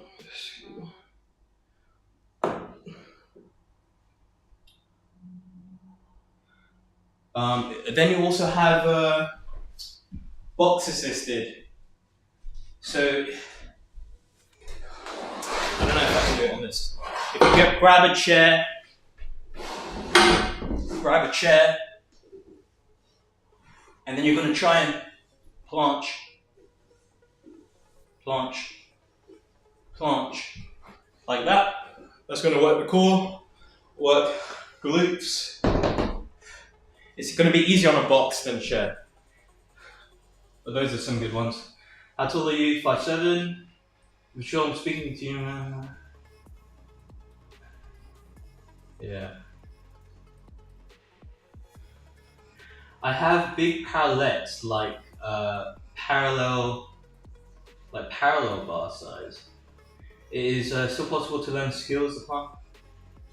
Then you also have a box assisted. So, I don't know if I can do it on this. If you grab a chair, and then you're going to try and planche, like that. That's going to work the core, work glutes. It's going to be easier on a box than chair. But those are some good ones. How tall are you? 5'7". I'm sure I'm speaking to you. Yeah. I have big parallettes, like parallel bar size. It is still possible to learn skills apart.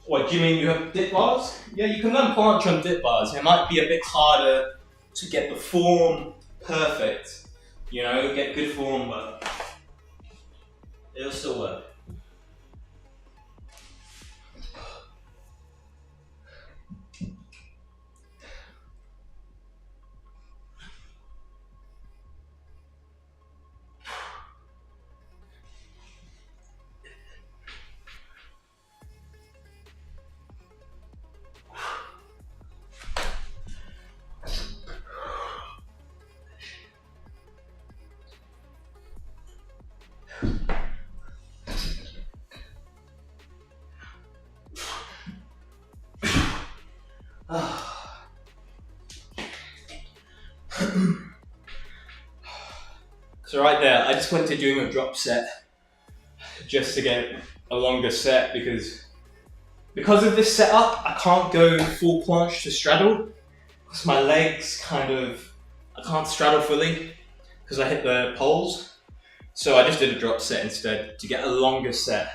What do you mean? You have dip bars? Yeah, you can learn planche on dip bars. It might be a bit harder to get the form perfect. You know, get good form, but it'll still work. So right there, I just went to doing a drop set just to get a longer set because of this setup, I can't go full planche to straddle because my legs I can't straddle fully because I hit the poles. So I just did a drop set instead to get a longer set.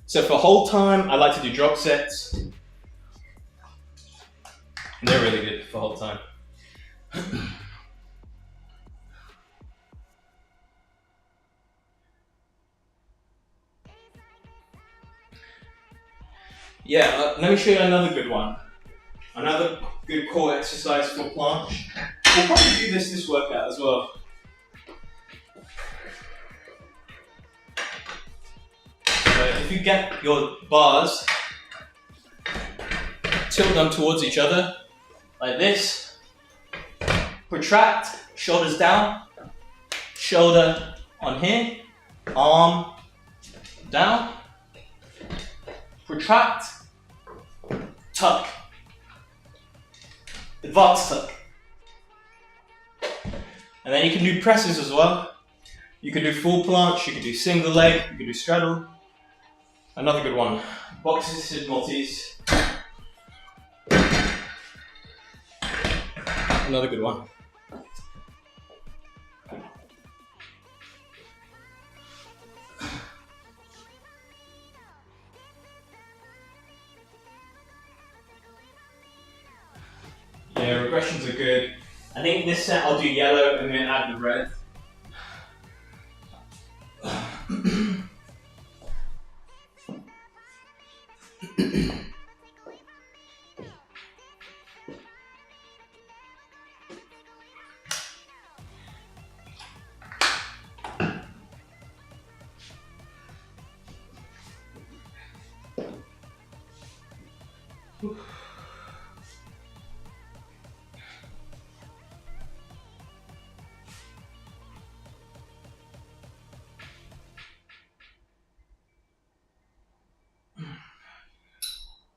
So for whole time, I like to do drop sets. And they're really good for whole time. Yeah, let me show you another good one. Another good core exercise for planche. We'll probably do this workout as well. So if you get your bars, tilt them towards each other, like this. Protract, shoulders down, shoulder on here, arm down, protract, tuck, advanced tuck. And then you can do presses as well. You can do full planche, you can do single leg, you can do straddle. Another good one, box assisted maltese. Another good one. Yeah, regressions are good. I think this set I'll do yellow and then add the red.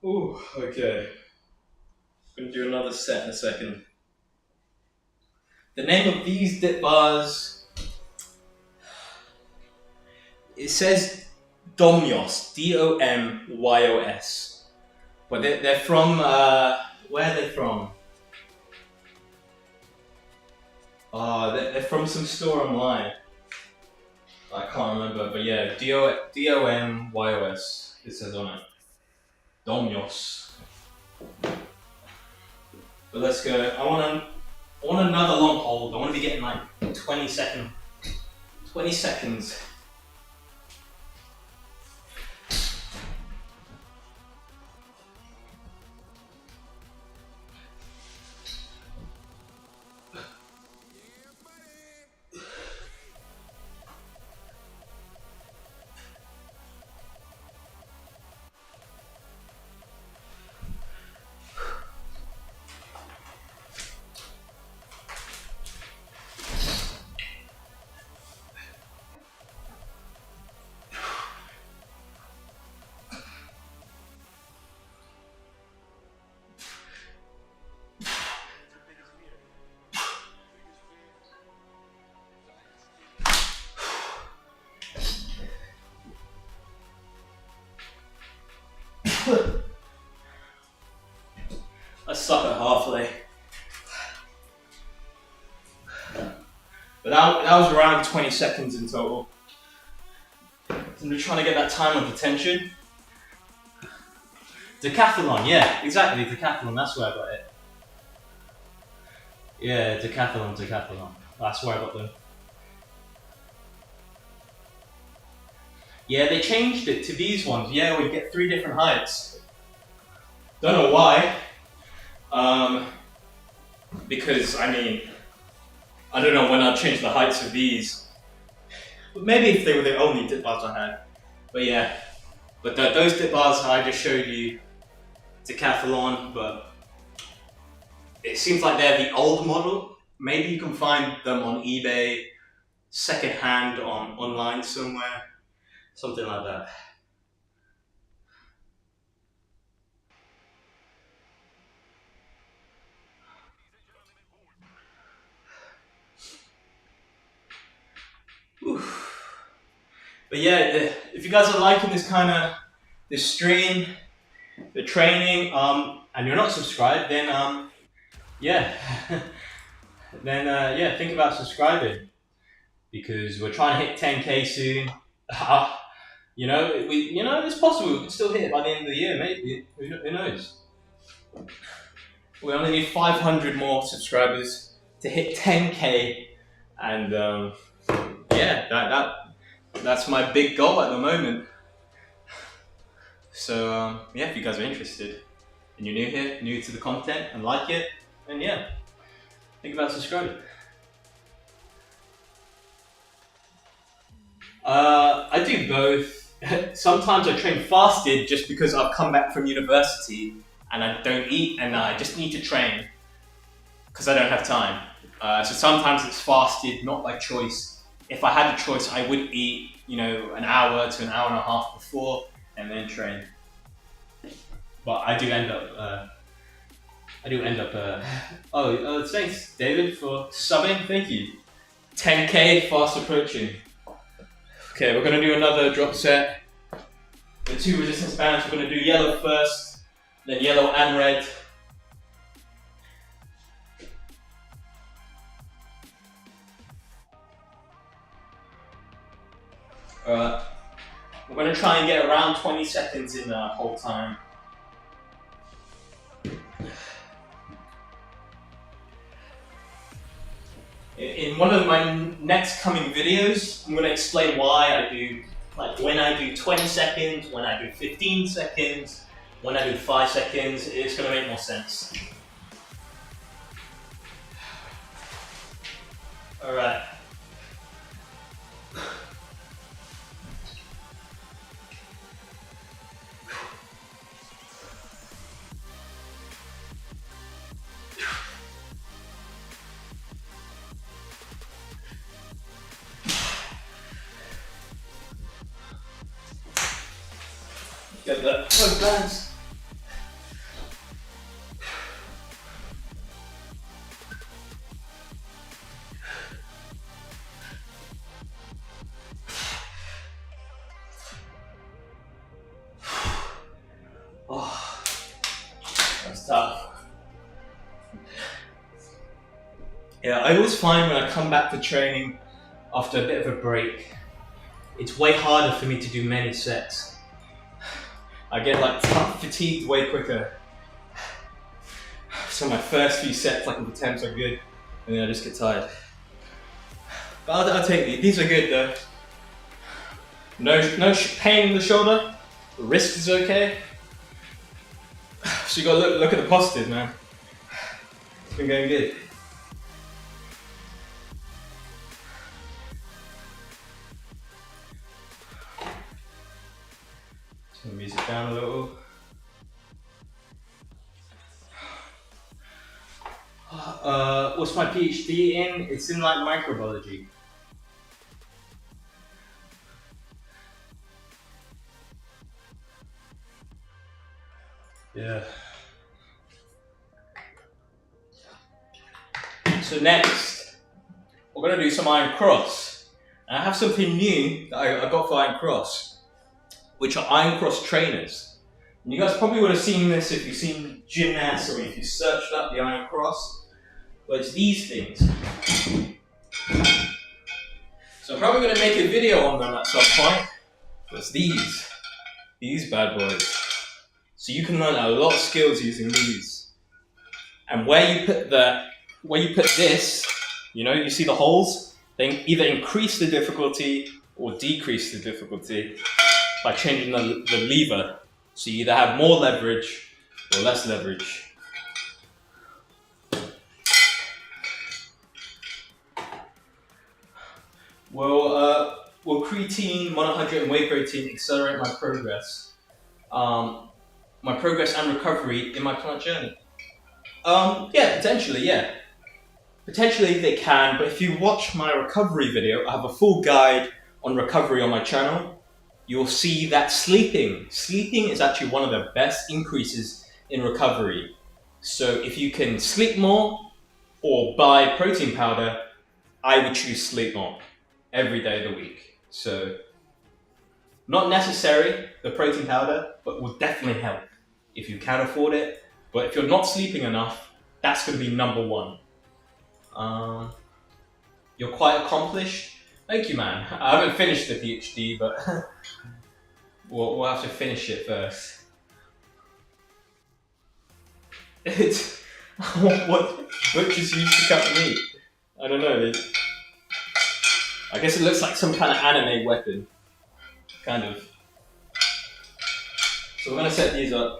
Ooh, okay. I'm gonna do another set in a second. The name of these dip bars, it says Domyos, D-O-M-Y-O-S. But they're from Where are they from? Oh, they're from some store online. I can't remember, but yeah, DOMYOS, it says on it. Domyos. But let's go. I want another long hold. I want to be getting like 20 seconds. I suck at halfway. But that was around 20 seconds in total. I'm just trying to get that time of attention. Decathlon, yeah, exactly, decathlon, that's where I got it. Yeah, decathlon. That's where I got them. Yeah, they changed it to these ones. Yeah, we get 3 different heights. Don't know why. Because, I mean, I don't know when I'll change the heights of these. But maybe if they were the only dip bars I had. But yeah. But those dip bars I just showed you, Decathlon, but it seems like they're the old model. Maybe you can find them on eBay, secondhand online somewhere. Something like that. Oof. But yeah, if you guys are liking this stream, the training, and you're not subscribed, then yeah, then yeah, think about subscribing, because we're trying to hit 10K soon. You know, it's possible we can still hit it by the end of the year, maybe. Who knows? We only need 500 more subscribers to hit 10K, and yeah, that's my big goal at the moment. So yeah, if you guys are interested and you're new here, new to the content and like it, then yeah, think about subscribing. I do both. Sometimes I train fasted just because I've come back from university and I don't eat and I just need to train because I don't have time. So sometimes it's fasted, not by choice. If I had a choice, I would eat, an hour to an hour and a half before and then train. But I do end up. Oh, thanks, David, for subbing. Thank you. 10K fast approaching. Okay, we're gonna do another drop set. The 2 resistance bands. We're gonna do yellow first, then yellow and red. We're going to try and get around 20 seconds in the whole time. In one of my next coming videos, I'm going to explain why I do, like when I do 20 seconds, when I do 15 seconds, when I do 5 seconds, it's going to make more sense. Alright. Get that. Oh, bands. Oh, that's tough. Yeah, I always find when I come back to training after a bit of a break, it's way harder for me to do many sets. I get like fatigued way quicker. So my first few sets, like attempts, are good, and then I just get tired. But I'll take these. These are good though. No pain in the shoulder. The wrist is okay. So you gotta look at the positive, man. It's been going good. Turn the music down a little. What's my PhD in? It's in like microbiology. Yeah. So next, we're gonna do some iron cross. And I have something new that I got for iron cross, which are iron cross trainers. And you guys probably would have seen this if you've seen gymnasts or if you searched up the iron cross. But it's these things. So I'm probably gonna make a video on them at some point. But it's these bad boys. So you can learn a lot of skills using these. And where you put this, you know, you see the holes? They either increase the difficulty or decrease the difficulty by changing the lever. So you either have more leverage or less leverage. Will creatine, monohydrate, and whey protein accelerate my progress? My progress and recovery in my Planche journey? Yeah, potentially, yeah. Potentially they can, but if you watch my recovery video, I have a full guide on recovery on my channel. You'll see that sleeping is actually one of the best increases in recovery. So if you can sleep more or buy protein powder, I would choose sleep more every day of the week. So not necessary, the protein powder, but will definitely help if you can afford it. But if you're not sleeping enough, that's going to be number one. You're quite accomplished. Thank you, man. I haven't finished the PhD, but we'll have to finish it first. It's what butchers used to cut meat. I don't know. I guess it looks like some kind of anime weapon, kind of. So we're gonna set these up.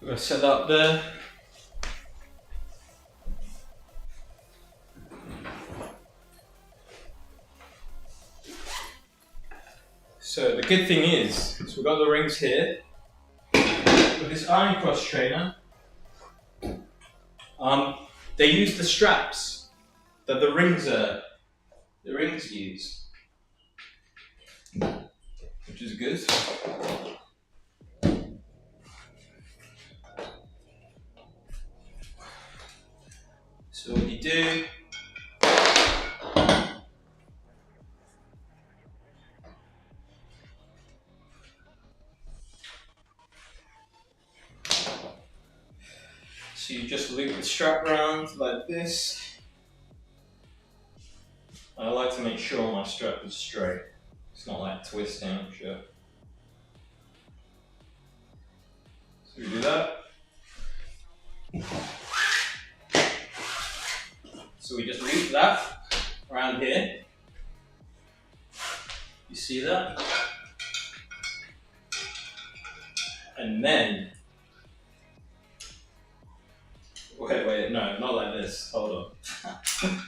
We're gonna set that up there. So the good thing is we've got the rings here. With this iron cross trainer, they use the straps that the rings use, which is good. So what you do, so you just loop the strap around like this. I like to make sure my strap is straight. It's not like twisting, sure. So we do that. So we just loop that around here. You see that? And then, wait, no, not like this. Hold on.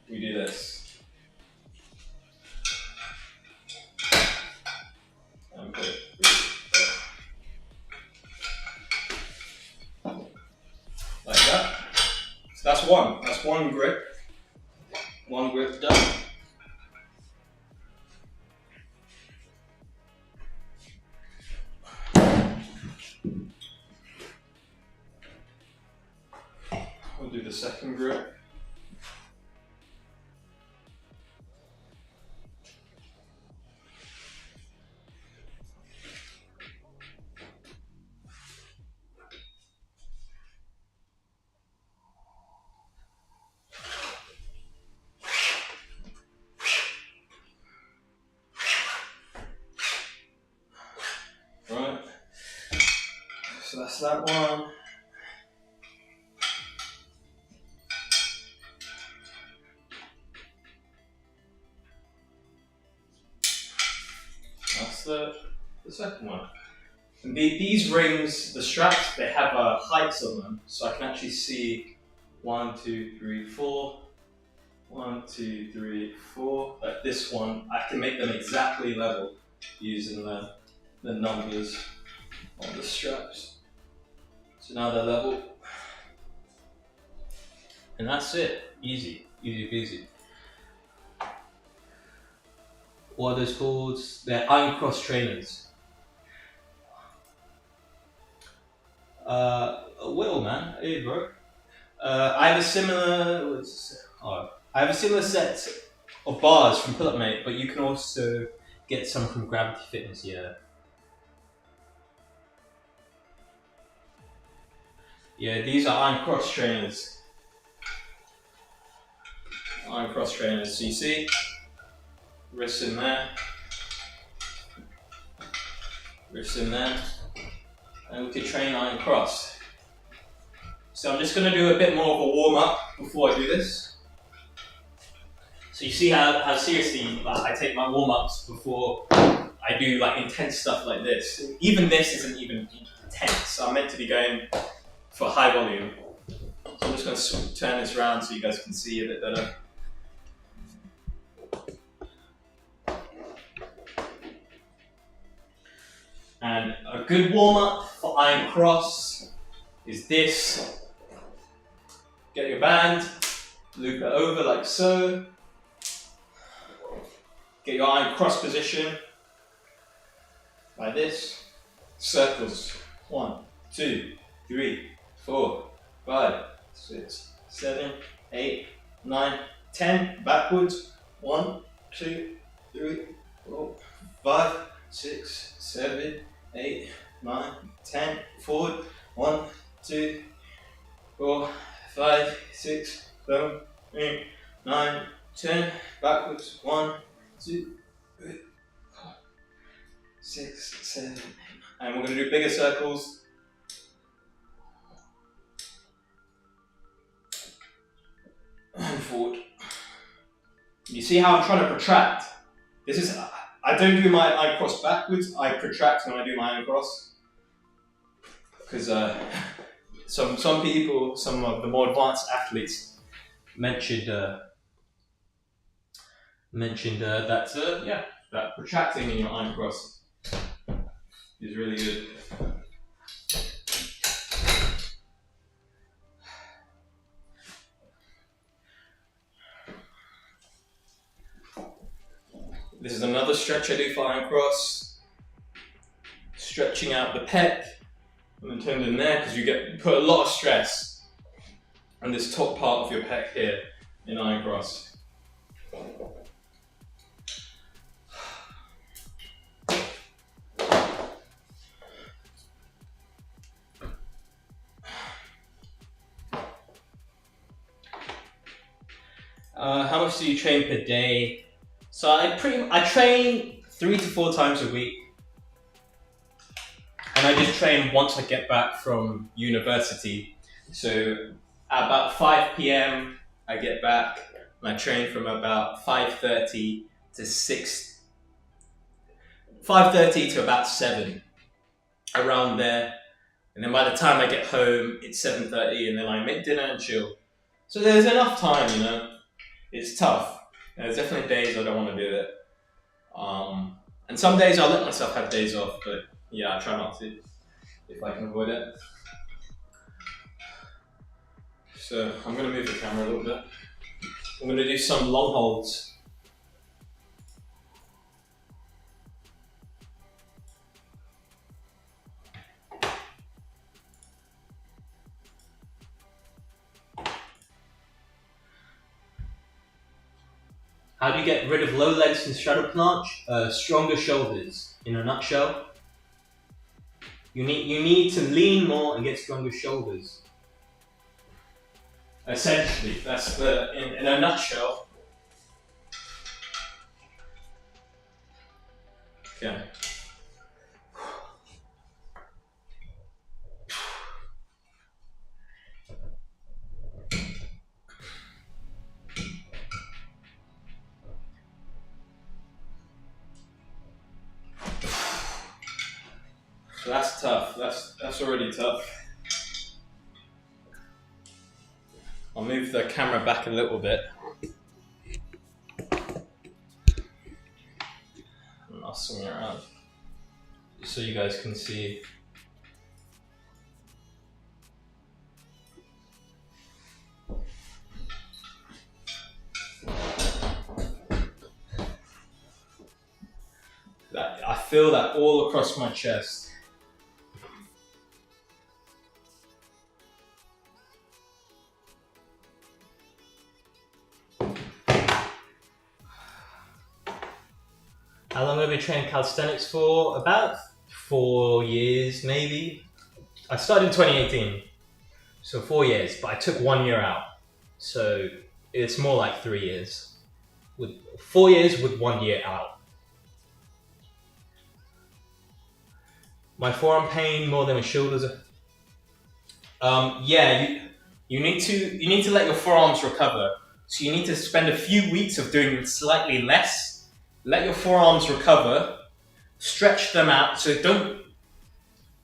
We do this. Like that. So that's one. That's one grip. One grip done. We'll do the second grip. So that's that one. That's the second one. And these rings, the straps, they have heights on them, so I can actually see 1, 2, 3, 4. 1, 2, 3, 4. Like this one, I can make them exactly level using the numbers on the straps. So now they're level. And that's it. Easy. Easy peasy. What are those called? They're iron cross trainers. Will, man. Hey, bro. I have a similar set of bars from Pull Up Mate, but you can also get some from Gravity Fitness, yeah. Yeah, these are iron cross trainers. Iron cross trainers, so you see, wrists in there, and we could train iron cross. So I'm just going to do a bit more of a warm up before I do this. So you see how seriously I take my warm ups before I do like intense stuff like this. Even this isn't even intense. I'm meant to be going for high volume. So I'm just going to turn this around so you guys can see a bit better. And a good warm up for iron cross is this. Get your band, loop it over like so. Get your iron cross position like this. Circles. 1, 2, 3, 4, 5, 6, 7, 8, 9, 10. Backwards. 1, 2, 3, 4, 5, 6, 7, 8, 9, 10. Forward. 1, 2, 4, 5, 6, 7, 8, 9, 10. Backwards. 1, 2, 3, 4, 6, 7, 8. And we're going to do bigger circles. And forward. You see how I'm trying to protract? This is, I don't do my iron cross backwards, I protract when I do my iron cross. Because some people, some of the more advanced athletes mentioned that protracting in your iron cross is really good. This is another stretch I do for iron cross. Stretching out the pec and the tendon there, because you put a lot of stress on this top part of your pec here in iron cross. How much do you train per day? So I train 3 to 4 times a week, and I just train once I get back from university. So at about 5 p.m. I get back, and I train from about 5:30 to 5:30 to about 7, around there. And then by the time I get home, it's 7:30, and then I make dinner and chill. So there's enough time, you know. It's tough. There's definitely days I don't want to do it. And some days I'll let myself have days off, but yeah, I try not to, if I can avoid it. So I'm going to move the camera a little bit. I'm going to do some long holds. How do you get rid of low legs in straddle planche? Stronger shoulders. In a nutshell, you need to lean more and get stronger shoulders. Essentially, that's in a nutshell. Okay. So that's tough. That's already tough. I'll move the camera back a little bit. And I'll swing it around so you guys can see. I feel that all across my chest. How long have I been training calisthenics for? About 4 years, maybe. I started in 2018, so 4 years, but I took 1 year out. So it's more like 3 years. With 4 years with 1 year out. My forearm pain more than my shoulders. Yeah, you need to let your forearms recover. So you need to spend a few weeks of doing slightly less. Let your forearms recover, stretch them out. So don't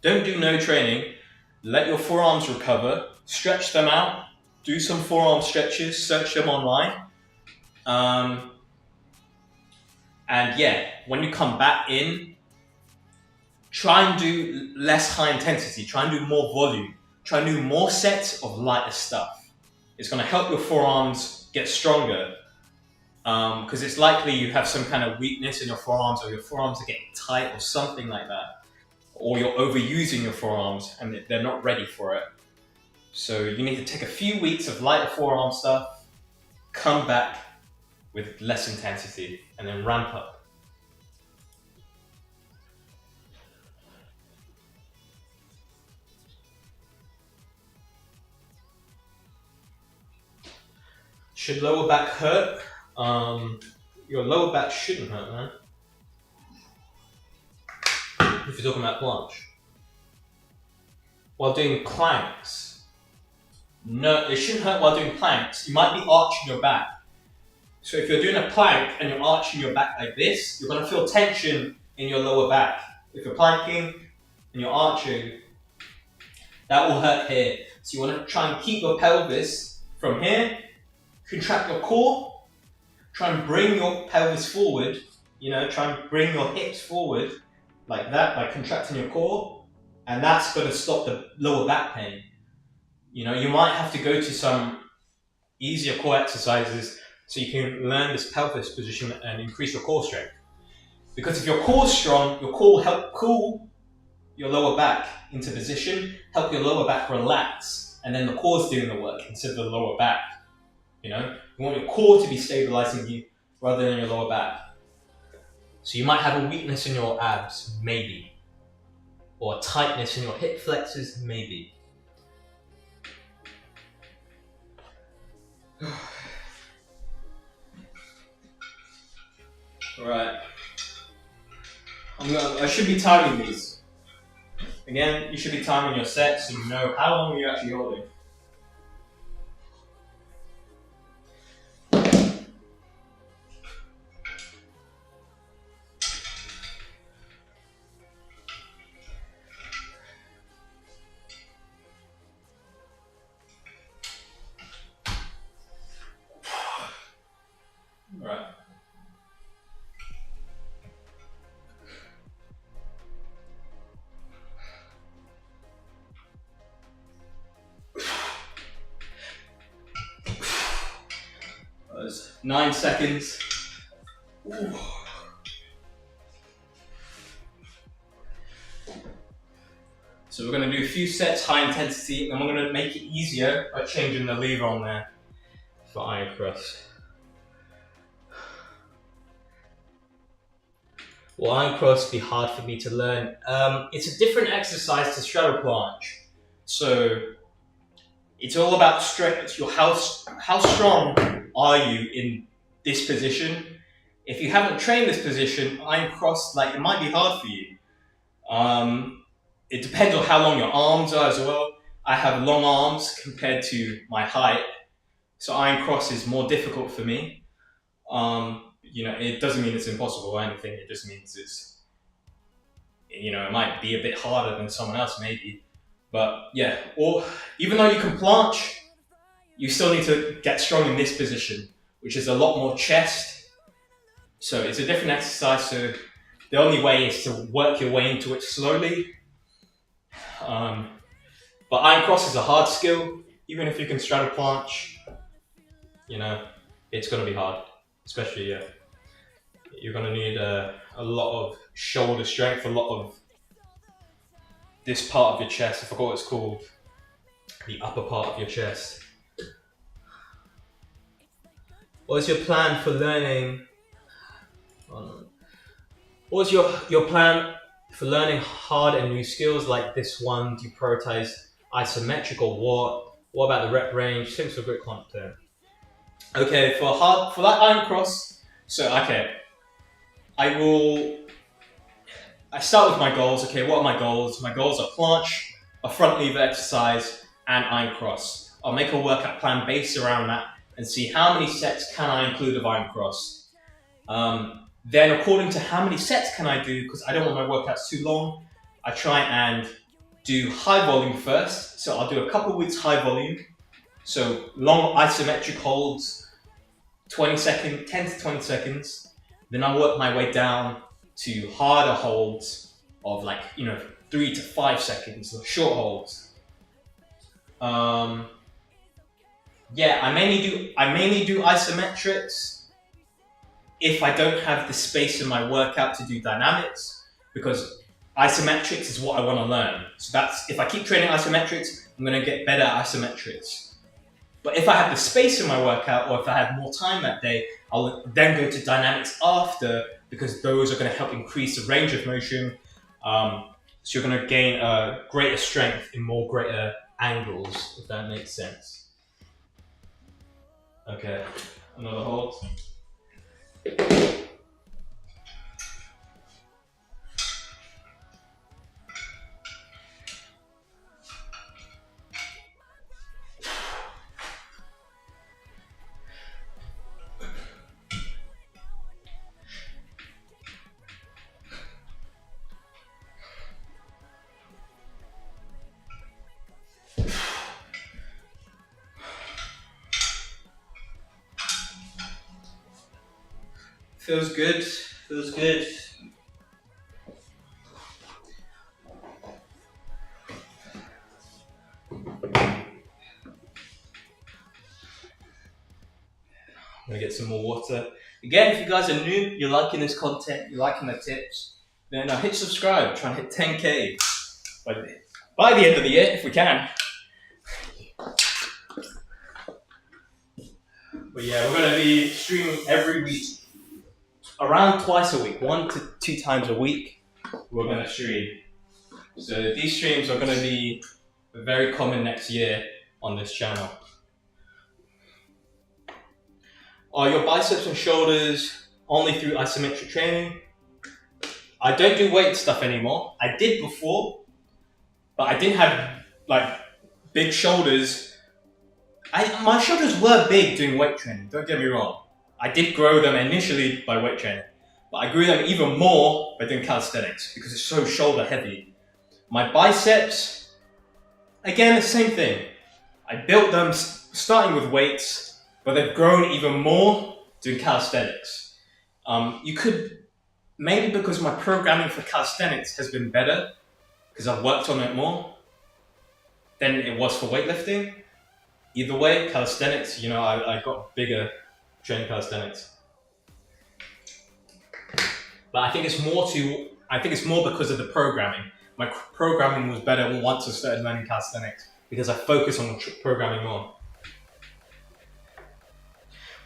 do no training. Let your forearms recover, stretch them out, do some forearm stretches, search them online. And yeah, when you come back in, try and do less high intensity, try and do more volume, try and do more sets of lighter stuff. It's gonna help your forearms get stronger. Because it's likely you have some kind of weakness in your forearms, or your forearms are getting tight or something like that. Or you're overusing your forearms and they're not ready for it. So you need to take a few weeks of lighter forearm stuff, come back with less intensity, and then ramp up. Should lower back hurt? Your lower back shouldn't hurt, man. If you're talking about planche. While doing planks, no, it shouldn't hurt while doing planks. You might be arching your back. So if you're doing a plank and you're arching your back like this, you're gonna feel tension in your lower back. If you're planking and you're arching, that will hurt here. So you wanna try and keep your pelvis from here, contract your core, try and bring your pelvis forward, try and bring your hips forward like that by contracting your core, and that's going to stop the lower back pain. You might have to go to some easier core exercises so you can learn this pelvis position and increase your core strength. Because if your core is strong, your core will help cool your lower back into position, help your lower back relax, and then the core is doing the work instead of the lower back. You want your core to be stabilizing you rather than your lower back. So you might have a weakness in your abs, maybe. Or a tightness in your hip flexors, maybe. Alright. I should be timing these. Again, you should be timing your sets so you know how long you're actually holding. Right. That was 9 seconds. Ooh. So we're going to do a few sets high intensity, and we're going to make it easier by changing the lever on there for iron cross. Will iron cross be hard for me to learn? It's a different exercise to straddle planche. So it's all about strength. How strong are you in this position? If you haven't trained this position, iron cross, it might be hard for you. It depends on how long your arms are as well. I have long arms compared to my height, so iron cross is more difficult for me. It doesn't mean it's impossible or anything. It just means You know, it might be a bit harder than someone else maybe. But yeah, or even though you can planche, you still need to get strong in this position, which is a lot more chest. So it's a different exercise. So the only way is to work your way into it slowly. But iron cross is a hard skill. Even if you can straddle planche, you know, it's going to be hard. Especially, you're going to need a lot of shoulder strength, a lot of this part of your chest. I forgot what it's called. The upper part of your chest. What is your plan for learning? What's your plan for learning hard and new skills like this one? Do you prioritize isometric or what? What about the rep range? Thanks for great content. Okay, for that iron cross. So okay, I start with my goals. Okay, what are my goals? My goals are planche, a front lever exercise, and iron cross. I'll make a workout plan based around that and see how many sets can I include of iron cross. Then according to how many sets can I do, because I don't want my workouts too long, I try and do high volume first. So I'll do a couple of weeks high volume. So long isometric holds, 10 to 20 seconds. Then I'll work my way down to harder holds of 3 to 5 seconds, so short holds. Yeah, I mainly do isometrics if I don't have the space in my workout to do dynamics, because isometrics is what I want to learn. So that's, if I keep training isometrics, I'm going to get better at isometrics. But if I have the space in my workout, or if I have more time that day, I'll then go to dynamics after, because those are going to help increase the range of motion. So you're going to gain greater strength in greater angles, if that makes sense. Okay, another hold. Feels good, feels good. I'm gonna get some more water. Again, if you guys are new, you're liking this content, you're liking the tips, then hit subscribe, try and hit 10K by the end of the year, if we can. But yeah, we're gonna be streaming every week. Around twice a week, 1 to 2 times a week, we're going to stream. So these streams are going to be very common next year on this channel. Are your biceps and shoulders only through isometric training? I don't do weight stuff anymore. I did before, but I didn't have big shoulders. My shoulders were big doing weight training, don't get me wrong. I did grow them initially by weight training, but I grew them even more by doing calisthenics because it's so shoulder heavy. My biceps, again, the same thing. I built them starting with weights, but they've grown even more doing calisthenics. You could, maybe because my programming for calisthenics has been better, because I've worked on it more than it was for weightlifting. Either way, calisthenics, I got bigger training calisthenics. But I think it's more because of the programming. My programming was better once I started learning calisthenics because I focus on programming more.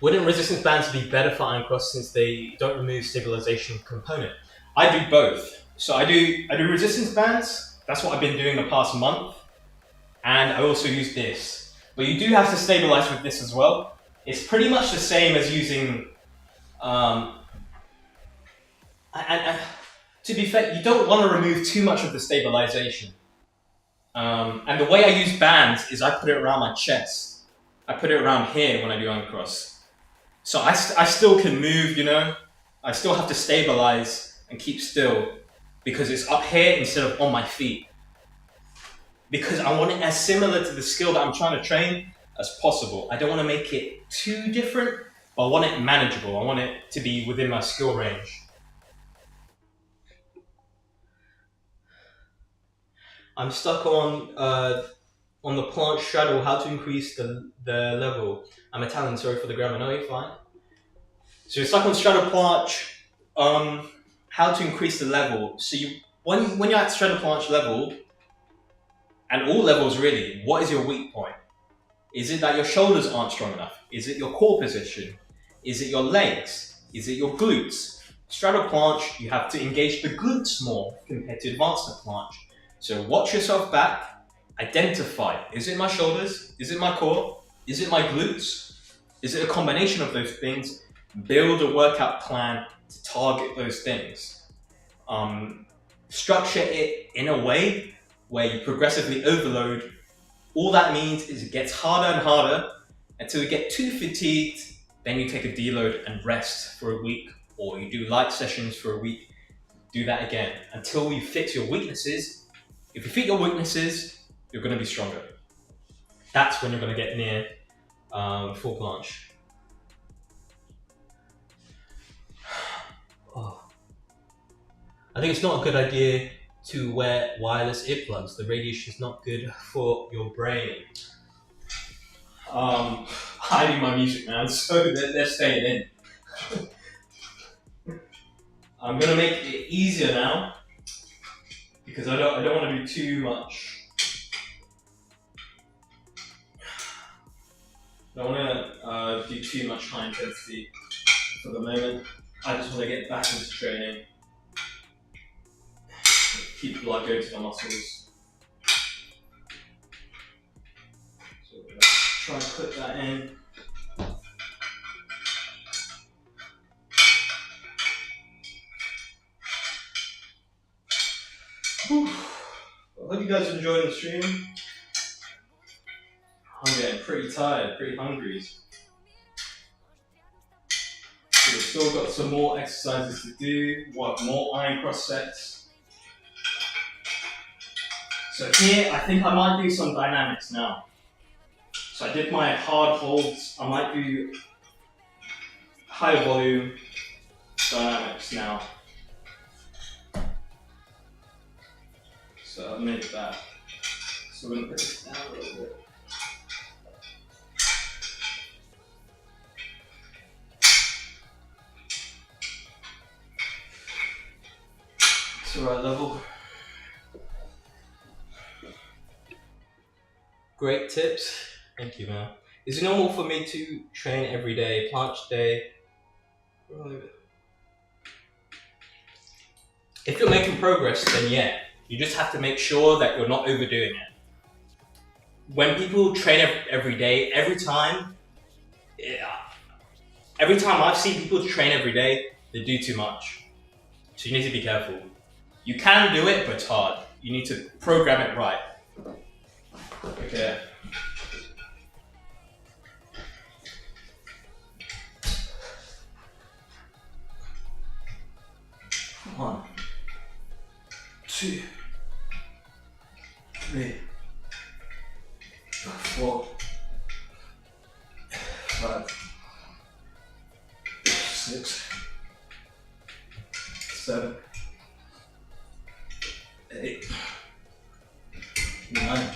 Wouldn't resistance bands be better for iron cross since they don't remove stabilization component? I do both. So I do resistance bands. That's what I've been doing the past month. And I also use this. But you do have to stabilize with this as well. It's pretty much the same as using, and to be fair, you don't want to remove too much of the stabilization. And the way I use bands is I put it around my chest. I put it around here when I do iron cross. So I still can move, I still have to stabilize and keep still. because it's up here instead of on my feet. Because I want it as similar to the skill that I'm trying to train as possible. I don't want to make it too different, but I want it manageable. I want it to be within my skill range. I'm stuck on the planche straddle, how to increase the level. I'm Italian, sorry for the grammar. No, you're fine. So you're stuck on straddle planche, how to increase the level. So when you're at straddle planche level, and all levels really, what is your weak point? Is it that your shoulders aren't strong enough? Is it your core position? Is it your legs? Is it your glutes? Straddle planche, you have to engage the glutes more compared to advanced planche. So watch yourself back, identify, is it my shoulders? Is it my core? Is it my glutes? Is it a combination of those things? Build a workout plan to target those things. Structure it in a way where you progressively overload. All that means is it gets harder and harder until you get too fatigued, then you take a deload and rest for a week, or you do light sessions for a week, do that again until you fix your weaknesses. If you fix your weaknesses, you're going to be stronger. That's when you're going to get near full planche. Oh. I think it's not a good idea to wear wireless earplugs. The radiation is not good for your brain. Hiding my music, man, so they're staying in. I'm gonna make it easier now because I don't want to do too much. I don't want to do too much high intensity for the moment. I just want to get back into training. Keep blood going to the muscles. So we're going to try and put that in. Whew. I hope you guys are enjoying the stream. I'm getting pretty tired, pretty hungry. So we've still got some more exercises to do, more iron cross sets. So here, I think I might do some dynamics now. So I did my hard holds, I might do high volume dynamics now. So I've made that. So we're going to put this down a little bit. It's the right level. Great tips. Thank you, man. Is it normal for me to train every day, planche day? If you're making progress, then yeah. You just have to make sure that you're not overdoing it. When people train every day, every time I've seen people train every day, they do too much. So you need to be careful. You can do it, but it's hard. You need to program it right. Okay. One, two, three, 4, 5, 6, 7, 8, 9,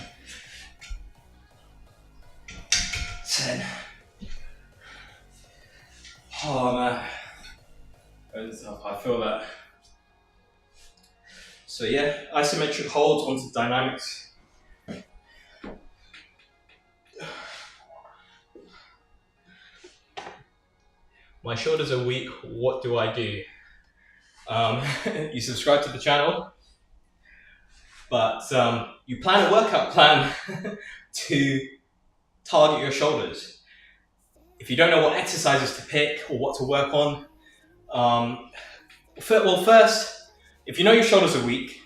10. Oh man, I feel that. So yeah, isometric holds onto dynamics. My shoulders are weak, what do I do? You subscribe to the channel, but you plan a workout plan to target your shoulders. If you don't know what exercises to pick or what to work on, first, if you know your shoulders are weak,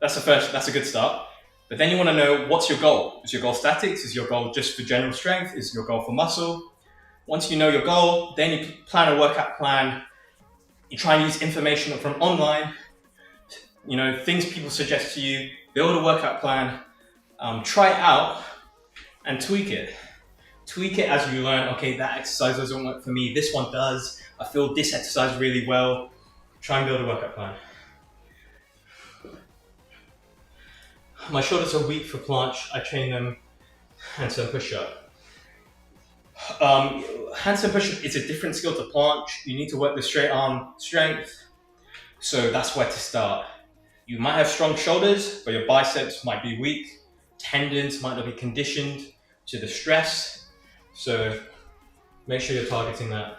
that's a good start. But then you want to know, what's your goal? Is your goal statics? Is your goal just for general strength? Is your goal for muscle? Once you know your goal, then you plan a workout plan. You try and use information from online you know, things people suggest to you, build a workout plan, try it out and tweak it. Tweak it as you learn, okay, that exercise doesn't work for me, this one does, I feel this exercise really well. Try and build a workout plan. My shoulders are weak for planche. I train them handstand push-up. Handstand push-up is a different skill to planche. You need to work the straight arm strength. So that's where to start. You might have strong shoulders, but your biceps might be weak. Tendons might not be conditioned to the stress. So make sure you're targeting that.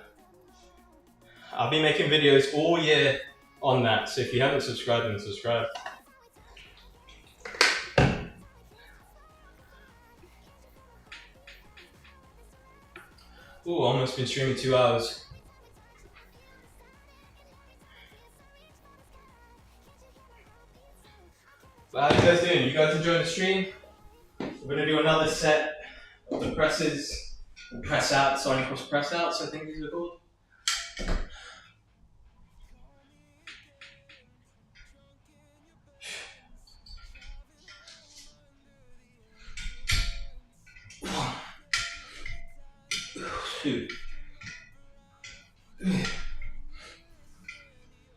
I'll be making videos all year on that. So if you haven't subscribed, then subscribe. Ooh, almost been streaming 2 hours. But how you guys doing? You guys enjoying the stream? We're gonna do another set of the presses, press out, starting cross press outs, I think these are called. One, two,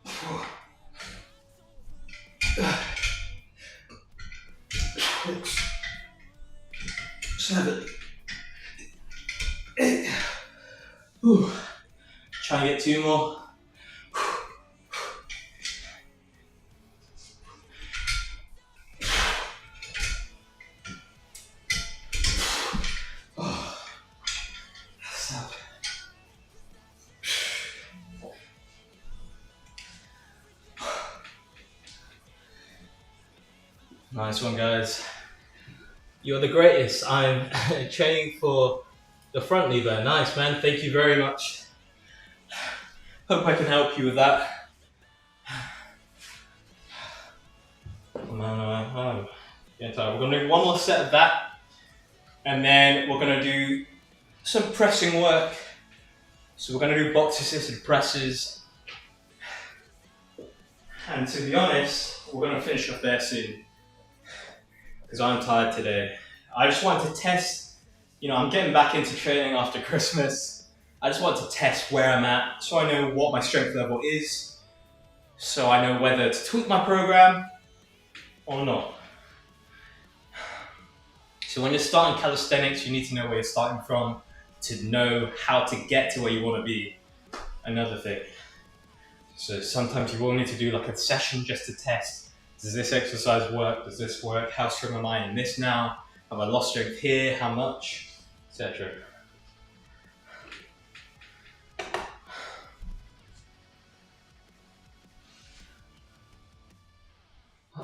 4, 6, 7, 8. Ooh. Try and get 2 more. Stop. Nice one, guys. You're the greatest. I'm training for the front lever. Nice, man. Thank you very much. Hope I can help you with that. No. Getting tired. We're going to do one more set of that. And then we're going to do some pressing work. So we're going to do box assisted presses. And to be honest, we're going to finish off there soon. Because I'm tired today. I just want to test, you know, I'm getting back into training after Christmas. I just want to test where I'm at so I know what my strength level is. So I know whether to tweak my program or not. So when you're starting calisthenics, you need to know where you're starting from to know how to get to where you want to be. Another thing. So sometimes you will need to do like a session just to test. Does this exercise work? Does this work? How strong am I in this now? Have I lost strength here? How much? Etc.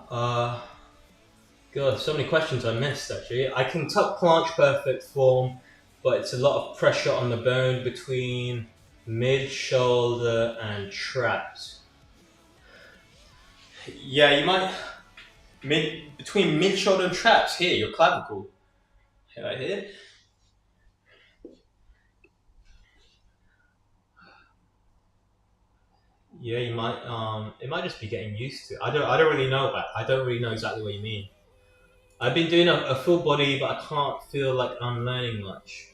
God, so many questions I missed actually. I can tuck planche perfect form, but it's a lot of pressure on the bone between mid-shoulder and traps. Yeah, you might between mid-shoulder and traps here, your clavicle. Right here. Yeah, you might it might just be getting used to it. I don't really know that. I don't really know exactly what you mean. I've been doing a full body, but I can't feel like I'm learning much.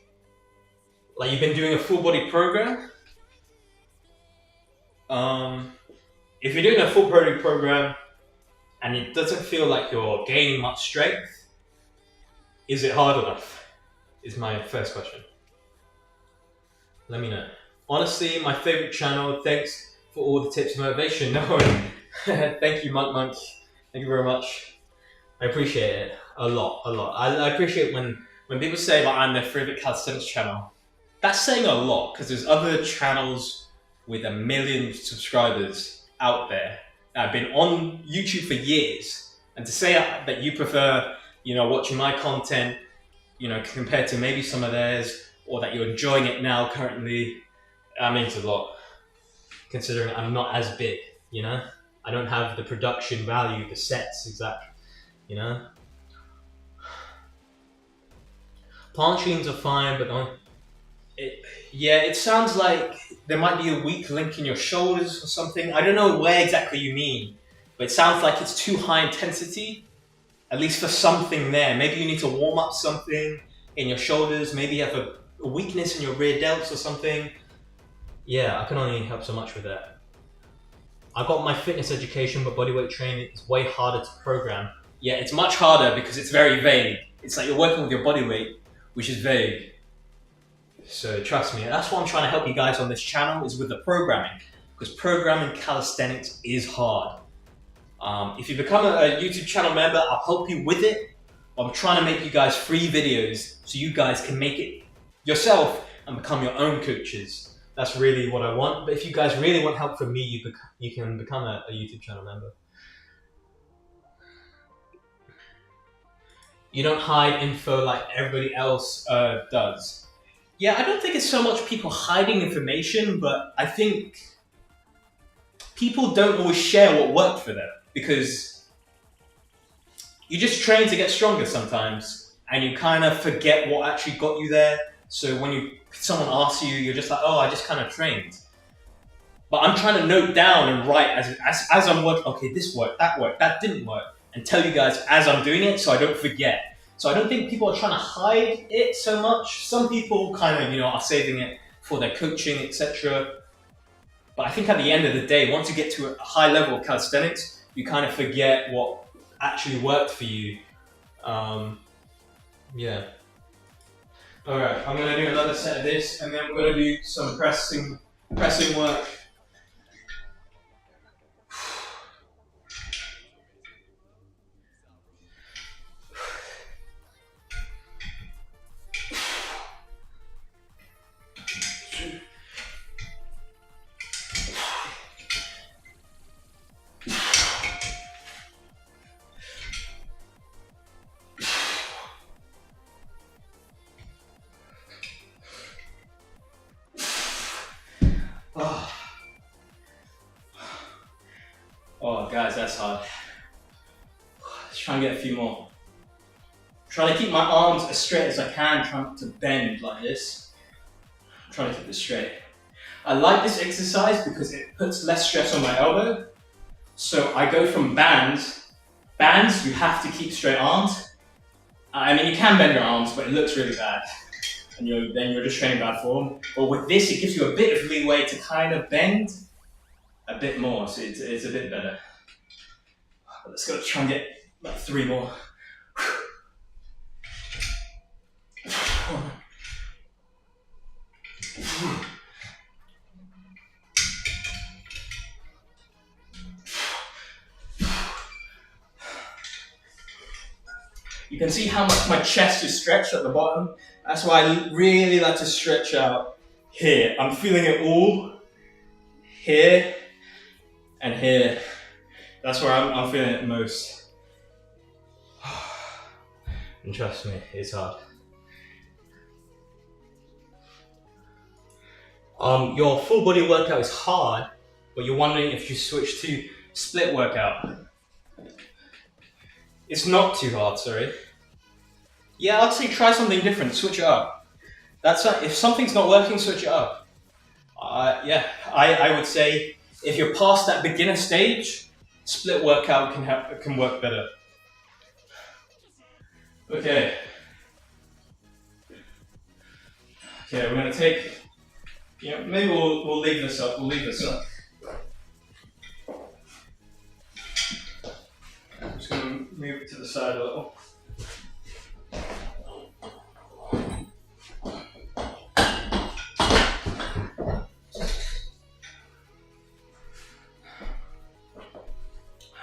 Like you've been doing a full body program? If you're doing a full body program and it doesn't feel like you're gaining much strength, is it hard enough? Is my first question. Let me know. Honestly, my favorite channel. Thanks for all the tips and motivation. No worries. Thank you, Monk. Thank you very much. I appreciate it a lot. I appreciate when people say like I'm their favorite calisthenics channel. That's saying a lot because there's other channels with 1 million subscribers out there that have been on YouTube for years, and to say that you prefer, you know, watching my content, you know, compared to maybe some of theirs, or that you're enjoying it now currently, that means a lot. Considering I'm not as big, you know, I don't have the production value, the sets exact, you know. Planchines are fine, but it sounds like there might be a weak link in your shoulders or something. I don't know where exactly you mean. but it sounds like it's too high intensity, at least for something there. Maybe you need to warm up something in your shoulders, maybe you have a weakness in your rear delts or something. Yeah, I can only help so much with that. I got my fitness education, but bodyweight training is way harder to program. Yeah, it's much harder because it's very vague. It's like you're working with your body weight, which is vague. So trust me, that's what I'm trying to help you guys on this channel, is with the programming. Because programming calisthenics is hard. If you become a YouTube channel member, I'll help you with it. I'm trying to make you guys free videos so you guys can make it yourself and become your own coaches. That's really what I want. But if you guys really want help from me, you can become a YouTube channel member. You don't hide info like everybody else does. Yeah, I don't think it's so much people hiding information, but I think people don't always share what worked for them, because you just train to get stronger sometimes and you kind of forget what actually got you there. So when someone asks you, you're just like, oh, I just kind of trained. But I'm trying to note down and write as I'm working, okay, this worked, that didn't work, and tell you guys as I'm doing it so I don't forget. So I don't think people are trying to hide it so much. Some people kind of, are saving it for their coaching, etc. But I think at the end of the day, once you get to a high level of calisthenics, you kind of forget what actually worked for you. Yeah. Alright, I'm going to do another set of this, and then we're going to do some pressing work. Oh, guys, that's hard. Let's try and get a few more. Trying to keep my arms as straight as I can, trying not to bend like this. I'm trying to keep it straight. I like this exercise because it puts less stress on my elbow. So I go from bands, you have to keep straight arms. I mean, you can bend your arms, but it looks really bad. And then you're just training bad form. But with this, it gives you a bit of leeway to kind of bend a bit more, so it's a bit better. But let's go try and get like 3 more. You can see how much my chest is stretched at the bottom. That's why I really like to stretch out here. I'm feeling it all here and here. That's where I'm feeling it most. And trust me, it's hard. Your full body workout is hard, but you're wondering if you switch to split workout. It's not too hard, sorry. Yeah, I'd say try something different, switch it up. That's right, if something's not working, switch it up. Yeah, I would say if you're past that beginner stage, split workout can work better. Okay. Okay, we're gonna take, maybe we'll leave this up, I'm just gonna move it to the side a little.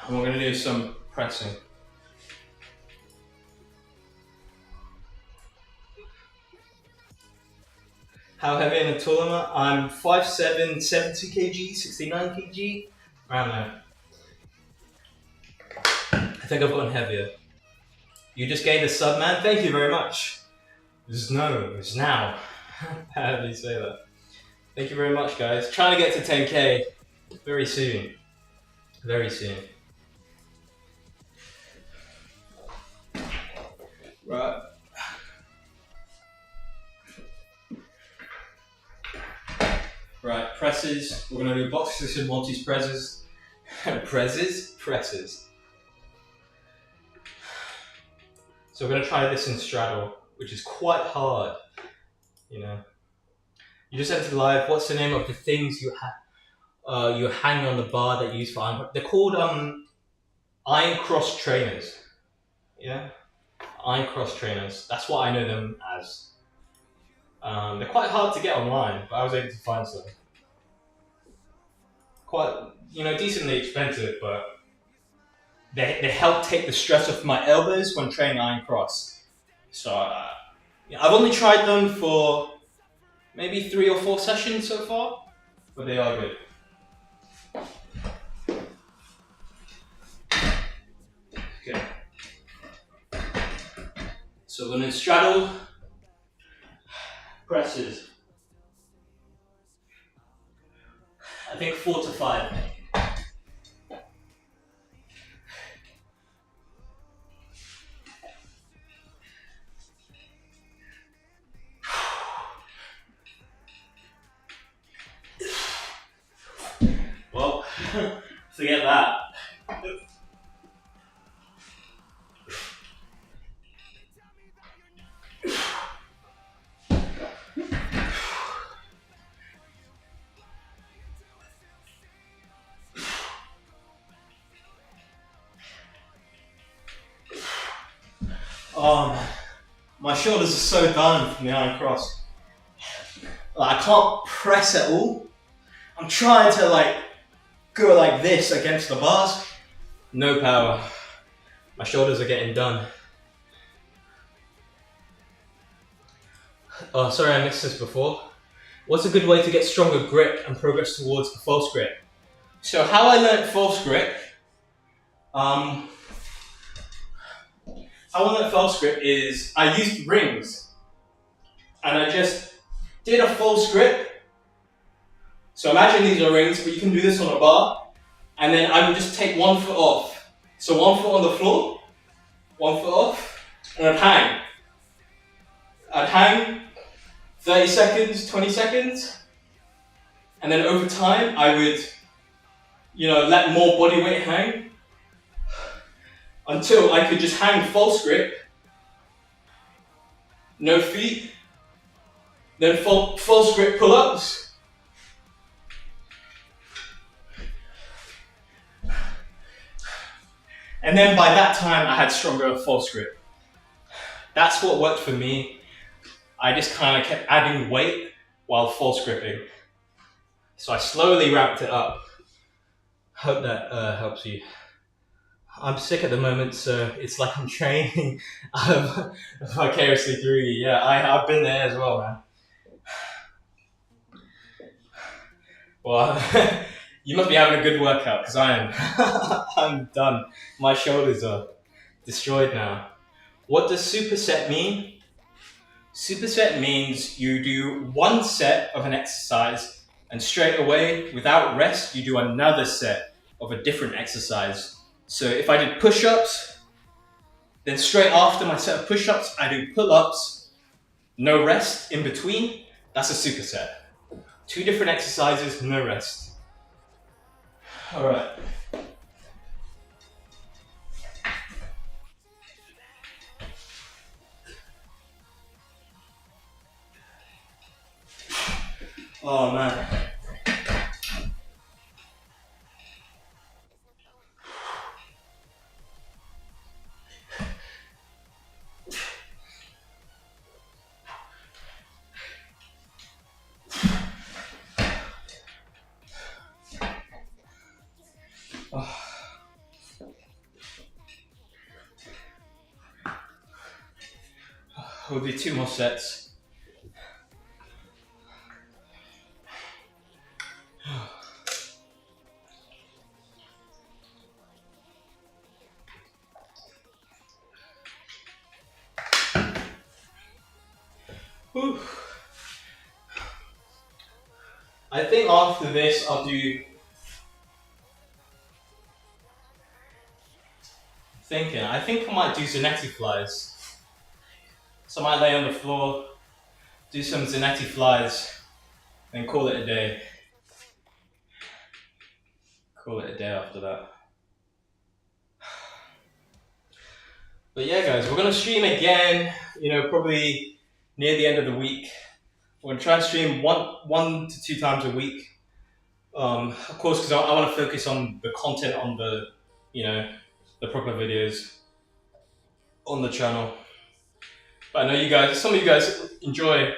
And we're going to do some pressing. How heavy in a tournament? I'm 5'7", 70 kg, 69 kg, around there. I think I've gotten heavier. You just gained a sub, man. Thank you very much. It's now. How do you say that? Thank you very much, guys. Trying to get to 10K very soon. Very soon. Right. Right, presses. We're going to do box position maltese presses. Presses. So we're going to try this in straddle, which is quite hard, you know. You just entered live. What's the name of the things you hang on the bar that you use for iron? They're called iron cross trainers. Yeah, iron cross trainers. That's what I know them as. They're quite hard to get online, but I was able to find some. Quite, decently expensive, but they help take the stress off my elbows when training iron cross. So I've only tried them for maybe 3 or 4 sessions so far, but they are good. Okay. So we're going to straddle presses. I think 4 to 5. Well, forget that. My shoulders are so done from the iron cross. I can't press at all. I'm trying to go like this against the bars. No power. My shoulders are getting done. Oh, sorry I missed this before. What's a good way to get stronger grip and progress towards the false grip? So how I learned false grip, is I used rings and I just did a false grip. So imagine these are rings, but you can do this on a bar, and then I would just take 1 foot off. So 1 foot on the floor, 1 foot off, and I'd hang. I'd hang 30 seconds, 20 seconds, and then over time I would, let more body weight hang until I could just hang false grip, no feet, then false grip pull-ups. And then by that time I had stronger false grip. That's what worked for me. I just kind of kept adding weight while false gripping. So I slowly ramped it up. Hope that helps you. I'm sick at the moment, so it's like I'm training vicariously through you. Yeah, I've been there as well, man. Well, you must be having a good workout, because I am. I'm done. My shoulders are destroyed now. What does superset mean? Superset means you do 1 set of an exercise and straight away, without rest, you do another set of a different exercise. So if I did push-ups, then straight after my set of push-ups, I do pull-ups, no rest in between. That's a superset. 2 different exercises, no rest. All right. Oh man. We'll do 2 more sets. Whew. I think after this I'll do I think I might do Zanetti flies. So I might lay on the floor, do some Zanetti flies, and call it a day. call it a day after that. But yeah, guys, we're gonna stream again. You know, probably near the end of the week. We're gonna try and stream one to 2 times a week. Of course, because I want to focus on the content on the, you know, the proper videos on the channel. But I know you guys, some of you guys enjoy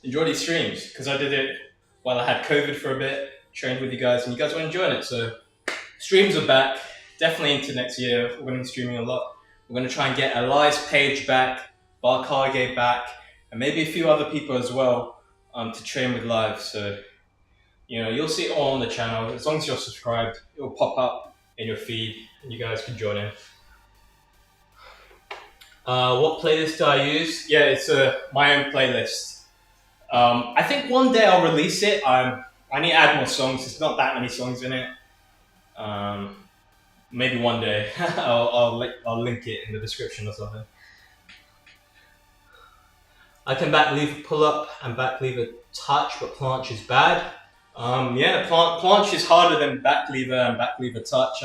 these streams because I did it while I had COVID for a bit, trained with you guys, and you guys were enjoying it. So streams are back, definitely into next year. We're going to be streaming a lot. We're going to try and get Eli's page back, Barkage back, and maybe a few other people as well to train with live. So, you know, you'll see it all on the channel. As long as you're subscribed, it will pop up in your feed and you guys can join in. What playlist do I use? Yeah, it's my own playlist. I think one day I'll release it. I need to add more songs. There's not that many songs in it. Maybe one day I'll link it in the description or something. I can backlever pull up and backlever touch, but planche is bad. Yeah, planche is harder than backlever and backlever touch.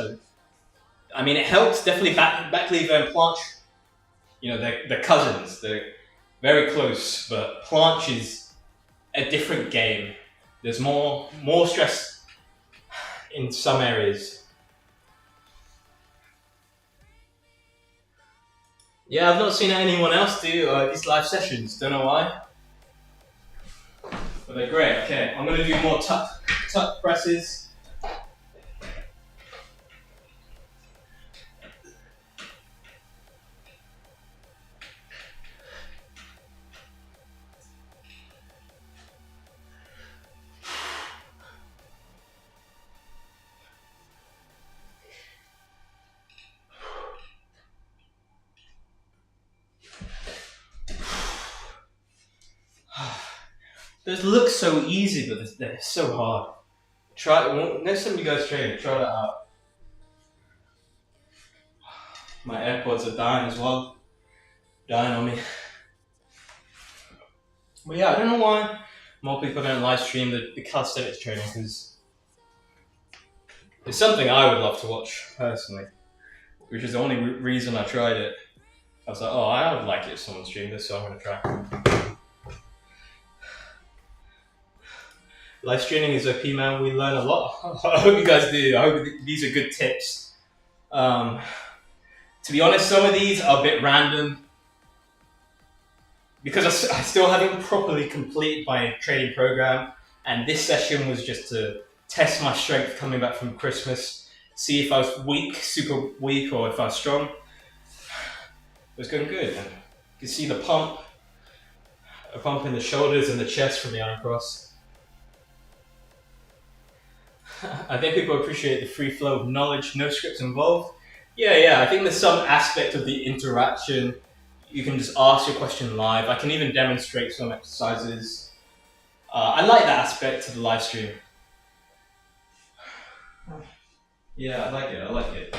I mean, it helps definitely backlever and planche. You know, they're cousins. They're very close, but planche is a different game. There's more stress in some areas. Yeah, I've not seen anyone else do these live sessions. Don't know why, but they're great. Okay, I'm gonna do more tuck presses. Those look so easy, but they're so hard. Next time you guys train, try that out. My AirPods are dying as well. Dying on me. But yeah, I don't know why more people don't live stream the calisthenics training, because it's something I would love to watch personally, which is the only reason I tried it. I was like, oh, I would like it if someone streamed this, so I'm going to try. Live streaming is OP, man. We learn a lot. I hope you guys do. I hope these are good tips. To be honest, some of these are a bit random because I still haven't properly completed my training program, and this session was just to test my strength coming back from Christmas, see if I was weak, super weak, or if I was strong. It was going good. You can see the pump, a pump in the shoulders and the chest from the iron cross. I think people appreciate the free flow of knowledge, no scripts involved. Yeah, I think there's some aspect of the interaction. You can just ask your question live. I can even demonstrate some exercises. I like that aspect of the live stream. Yeah, I like it.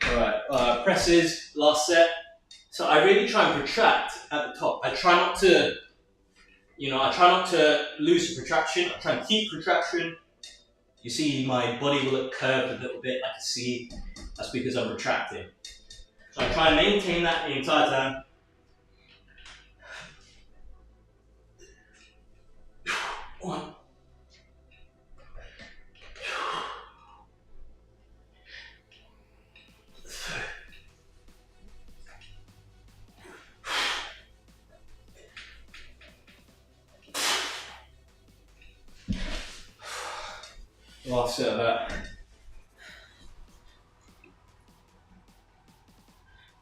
Alright, presses, last set. So I really try and protract at the top. I try not to lose the protraction. I try and keep protraction. You see my body will look curved a little bit like a C. That's because I'm retracting. So I try and maintain that the entire time. One. Last set of that.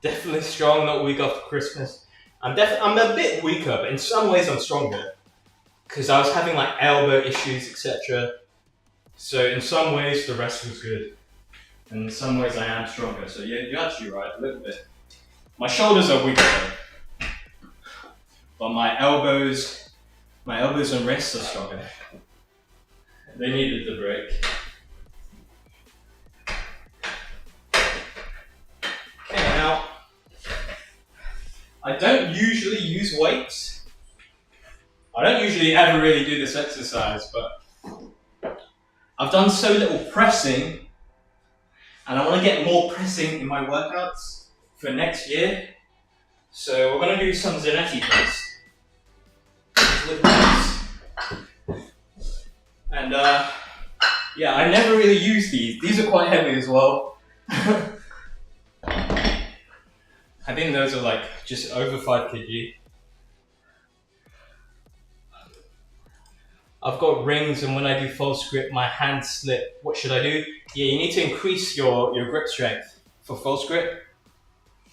Definitely strong, not weak after Christmas. I'm a bit weaker, but in some ways I'm stronger. Because I was having like elbow issues, etc. So in some ways the rest was good. And in some ways I am stronger. So yeah, you're actually right, a little bit. My shoulders are weaker though. But my elbows and wrists are stronger. They needed the break. Okay, now, I don't usually use weights. I don't usually ever really do this exercise, but I've done so little pressing, and I want to get more pressing in my workouts for next year. So we're going to do some Zanetti press with weights. And yeah, I never really use these. These are quite heavy as well. I think those are like just over 5 kg. I've got rings, and when I do false grip, my hands slip. What should I do? Yeah, you need to increase your grip strength for false grip.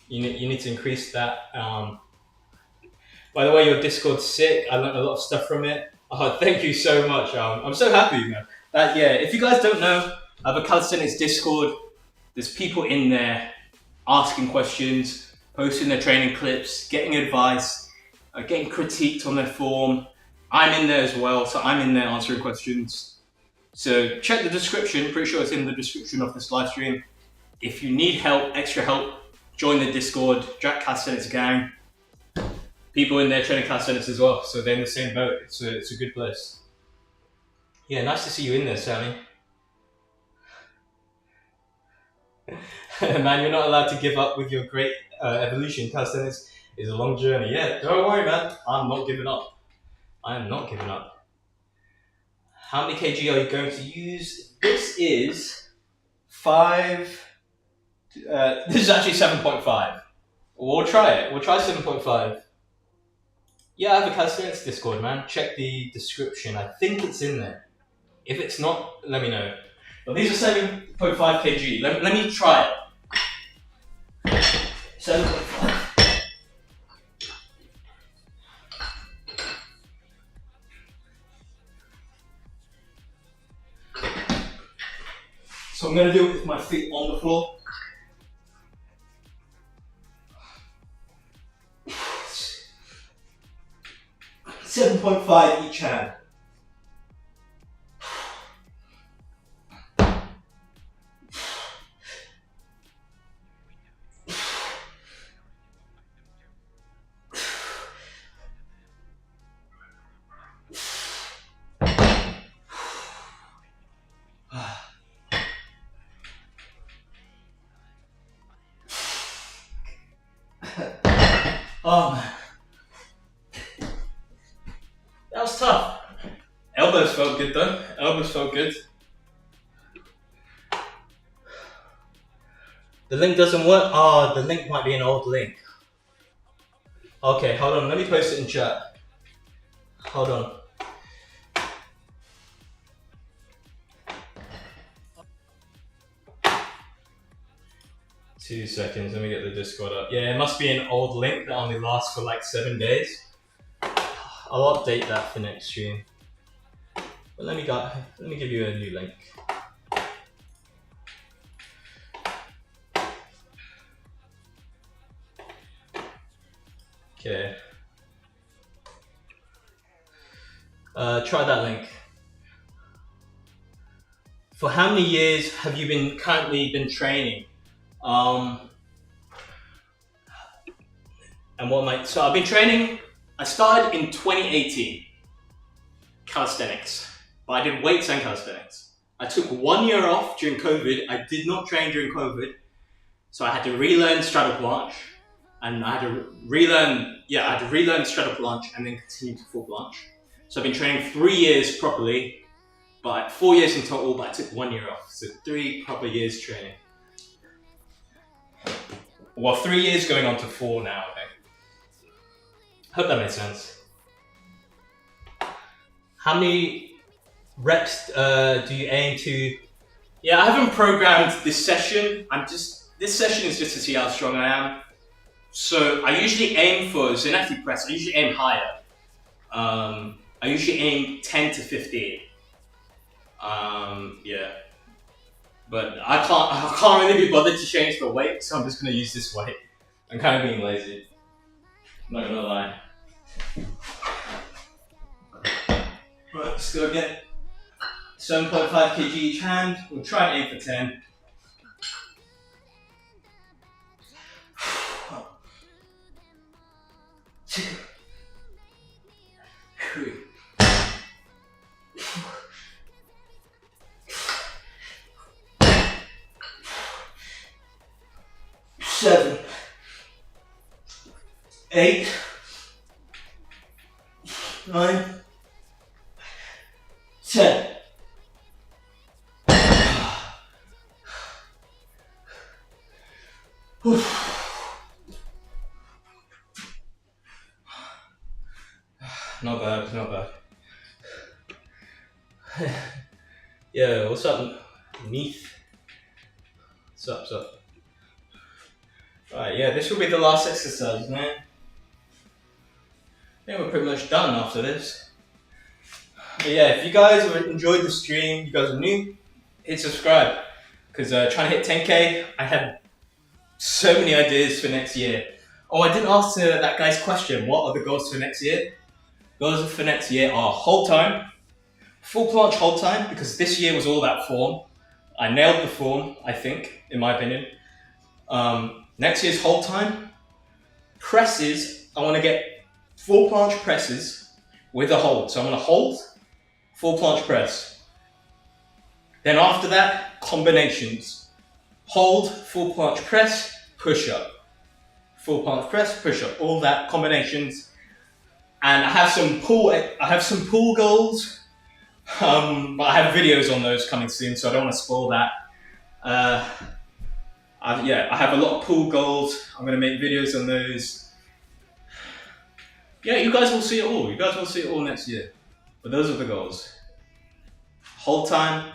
You need to increase that. By the way, your Discord's sick. I learned a lot of stuff from it. Oh, thank you so much. I'm so happy, man. Yeah, if you guys don't know, I have a Calisthenics Discord. There's people in there asking questions, posting their training clips, getting advice, getting critiqued on their form. I'm in there as well, so I'm in there answering questions. So check the description, pretty sure it's in the description of this live stream. If you need help, extra help, join the Discord, Jack Calisthenics Gang. People in there training calisthenics as well, so they're in the same boat. It's a good place. Yeah, nice to see you in there, Sammy. Man, you're not allowed to give up with your great evolution. Calisthenics is a long journey. Yeah, don't worry, man. I'm not giving up. I am not giving up. How many kg are you going to use? This is 5. This is actually 7.5. We'll try it. We'll try 7.5. Yeah, I have a Calisthenics Discord, man. Check the description. I think it's in there. If it's not, let me know. But these are 7.5 kg. Let me try it. 7.5. So I'm going to do it with my feet on the floor. $7.5 each hand. Oh man. That was tough. Elbows felt good though. Elbows felt good. The link doesn't work? Oh, the link might be an old link. Okay, hold on. Let me post it in chat. Hold on. Two seconds, let me get the Discord up. Yeah, it must be an old link that only lasts for like 7 days. I'll update that for next stream. But let me give you a new link. Okay. Try that link. For how many years have you currently been training? And so I've been training. I started in 2018, calisthenics, but I did weights and calisthenics. I took 1 year off during COVID. I did not train during COVID, so I had to relearn straddle planche, and I had to relearn straddle planche and then continue to full planche. So I've been training 3 years properly, but 4 years in total, but I took 1 year off, so 3 proper years training. Well, 3 years going on to 4 now, I think. Hope that made sense. How many reps do you aim to? Yeah, I haven't programmed this session. This session is just to see how strong I am. So I usually aim for Zanetti press. I usually aim higher. I usually aim 10 to 15. Yeah. But I can't really be bothered to change the weight, so I'm just gonna use this weight. I'm kind of being lazy. I'm not gonna lie. Right, let's go again. 7.5 kg each hand. We'll try and aim for 10. Two, three, 7, 8, 9, 10. Not bad, not bad. Yo, what's up, Neath? What's up? Right, yeah, this will be the last exercise, man. I think we're pretty much done after this. But yeah, if you guys have enjoyed the stream, you guys are new, hit subscribe. Because trying to hit 10k, I have so many ideas for next year. Oh, I didn't ask that guy's question. What are the goals for next year? Goals for next year are hold time, full planche hold time, because this year was all about form. I nailed the form, I think, in my opinion. Next year's hold time. Presses, I want to get full planche presses with a hold. So I'm going to hold, full planche press. Then after that, combinations. Hold, full planche press, push up. Full planche press, push up. All that, combinations. And I have some pull goals. But I have videos on those coming soon, so I don't want to spoil that. I have a lot of pull goals. I'm going to make videos on those. Yeah, you guys will see it all. You guys will see it all next year. But those are the goals. Hold time,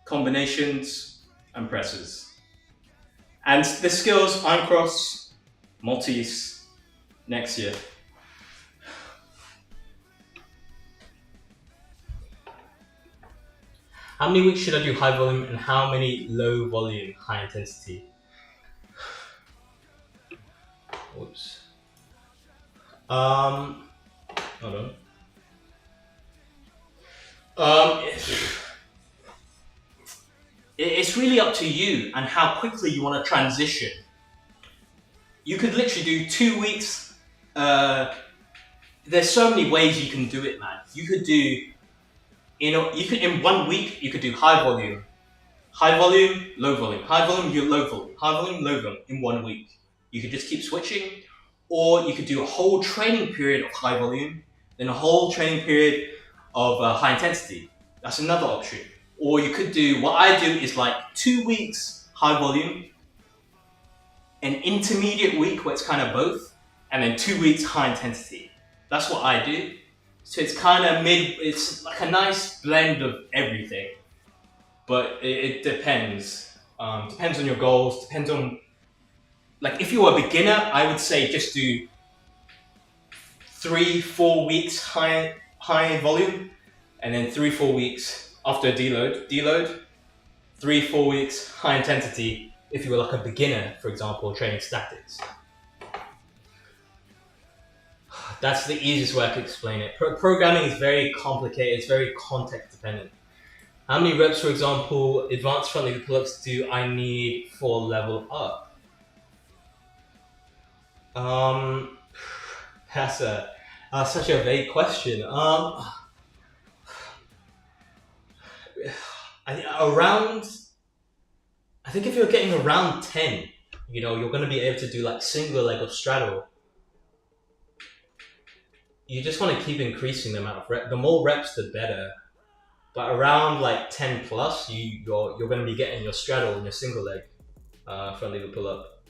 combinations, and presses. And the skills, arm cross, maltese, next year. How many weeks should I do high volume and how many low volume, high intensity? Whoops. Hold on. It's really up to you and how quickly you want to transition. You could literally do 2 weeks. There's so many ways you can do it, man. You could do, in 1 week, you could do high volume, low volume, high volume, low volume, high volume, low volume in 1 week. You could just keep switching, or you could do a whole training period of high volume, then a whole training period of high intensity. That's another option. Or you could do, what I do is like 2 weeks high volume, an intermediate week where it's kind of both, and then 2 weeks high intensity. That's what I do. So it's kind of it's like a nice blend of everything. But it depends. Depends on your goals, depends on, like if you're a beginner, I would say just do 3-4 weeks high volume, and then 3-4 weeks after a deload, 3-4 weeks high intensity if you were like a beginner, for example, training statics. That's the easiest way I could explain it. Programming is very complicated, it's very context dependent. How many reps, for example, advanced front leg pull-ups do I need for level up? That's such a vague question. I think if you're getting around 10, you're going to be able to do like single leg or straddle. You just want to keep increasing the amount of reps. The more reps, the better. But around like 10 plus, you're going to be getting your straddle and your single leg front lever pull up.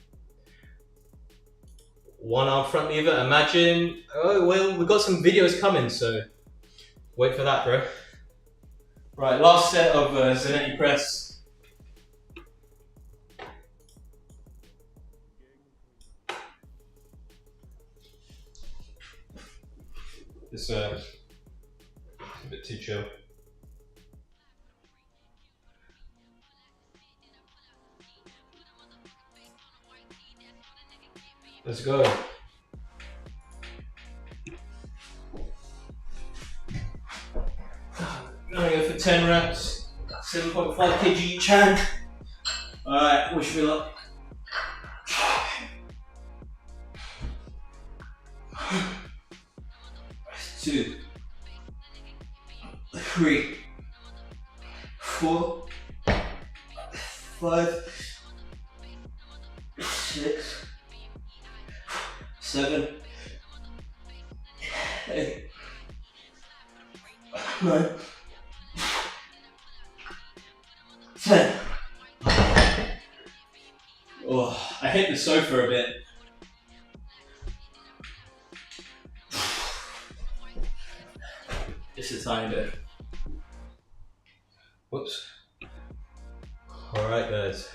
One arm front lever, imagine. Oh, well, we've got some videos coming, so wait for that, bro. Right, last set of Zanetti press. It's a bit too chill. Let's go. I'm gonna go for 10 reps, 7.5 kg each hand. Alright, wish me luck. 2, 3, 4, 5, 6, 6, 7, 8, 9, 10. Oh, I hit the sofa a bit. Just a tiny bit. Whoops. Alright guys.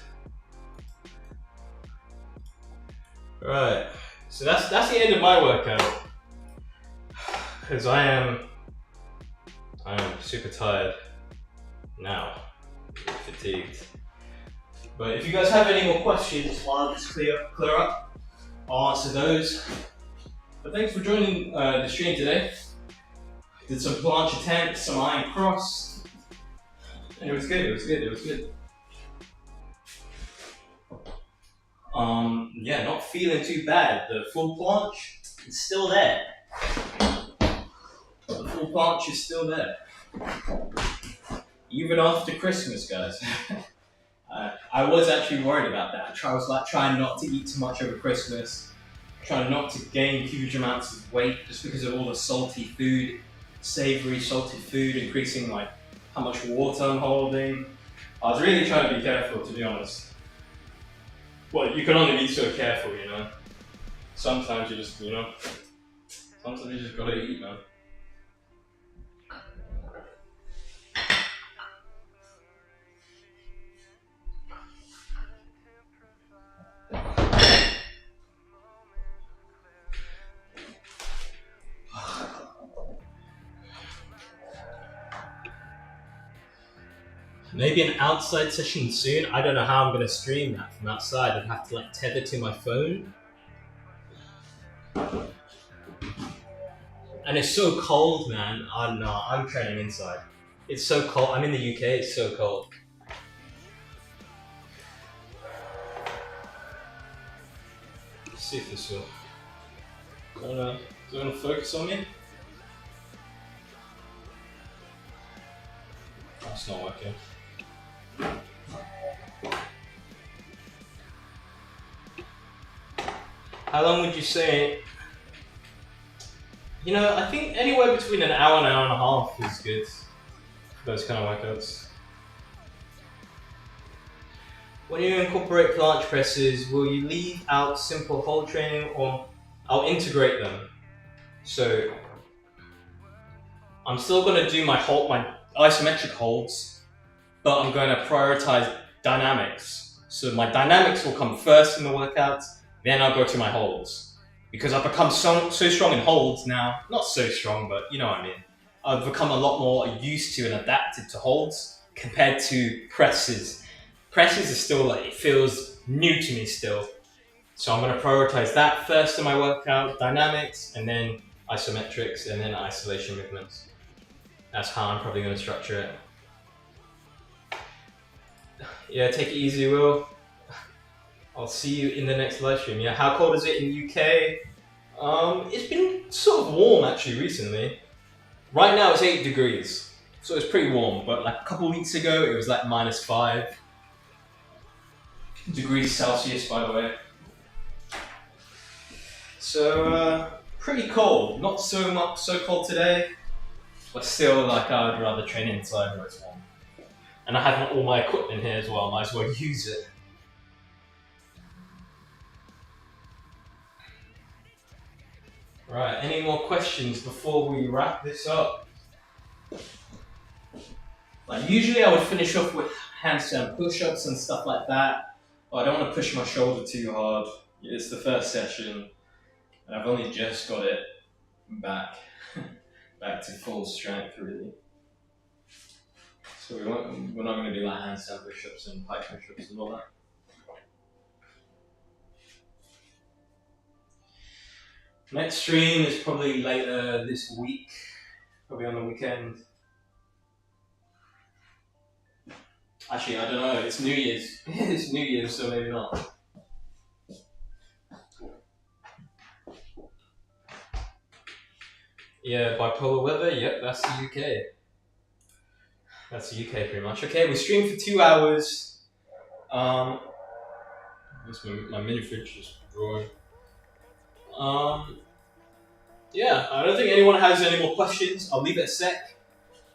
Right. So that's the end of my workout. Because I am super tired now. Fatigued. But if you guys have any more questions while I just clear up, I'll answer those. But thanks for joining the stream today. Did some planche attempts, some iron cross, and it was good. Yeah, not feeling too bad. The full planche is still there. The full planche is still there. Even after Christmas, guys. I was actually worried about that. I was like trying not to eat too much over Christmas, trying not to gain huge amounts of weight just because of all the salty food, savory salty food, increasing like how much water I'm holding. I was really trying to be careful, to be honest. Well, you can only be so careful, you know. Sometimes you just, sometimes you just gotta eat, man. Maybe an outside session soon. I don't know how I'm gonna stream that from outside. I'd have to like tether to my phone. And it's so cold, man. I don't know. I'm training inside. It's so cold. I'm in the UK. It's so cold. Let's see if this will. Do you wanna focus on me? That's not working. How long would you say? I think anywhere between an hour and an hour and a half is good for those kind of workouts. When you incorporate planche presses, will you leave out simple hold training or I'll integrate them? So I'm still going to do my isometric holds, but I'm going to prioritize dynamics. So my dynamics will come first in the workout, then I'll go to my holds. Because I've become so strong in holds now, not so strong, but you know what I mean. I've become a lot more used to and adapted to holds compared to presses. Presses are still like, it feels new to me still. So I'm going to prioritize that first in my workout, dynamics, and then isometrics, and then isolation movements. That's how I'm probably going to structure it. Yeah, take it easy, Will. I'll see you in the next live stream. Yeah, how cold is it in the UK? It's been sort of warm actually recently. Right now it's 8 degrees, so it's pretty warm. But like a couple of weeks ago, it was like -5 degrees Celsius, by the way. So pretty cold. Not so cold today, but still, like I'd rather train inside where it's warm. And I have all my equipment here as well. Might as well use it. Right, any more questions before we wrap this up? Like usually I would finish off with handstand push-ups and stuff like that, but I don't want to push my shoulder too hard. It's the first session, and I've only just got it back to full strength really. So we're not going to do like handstand push-ups and pike push-ups and all that. Next stream is probably later this week, probably on the weekend. Actually, I don't know, it's New Year's. It's New Year's, so maybe not. Yeah, bipolar weather, yep, that's the UK. That's the UK pretty much. Okay, we streamed for 2 hours. That's my mini fridge is drawing. Yeah, I don't think anyone has any more questions. I'll leave it a sec.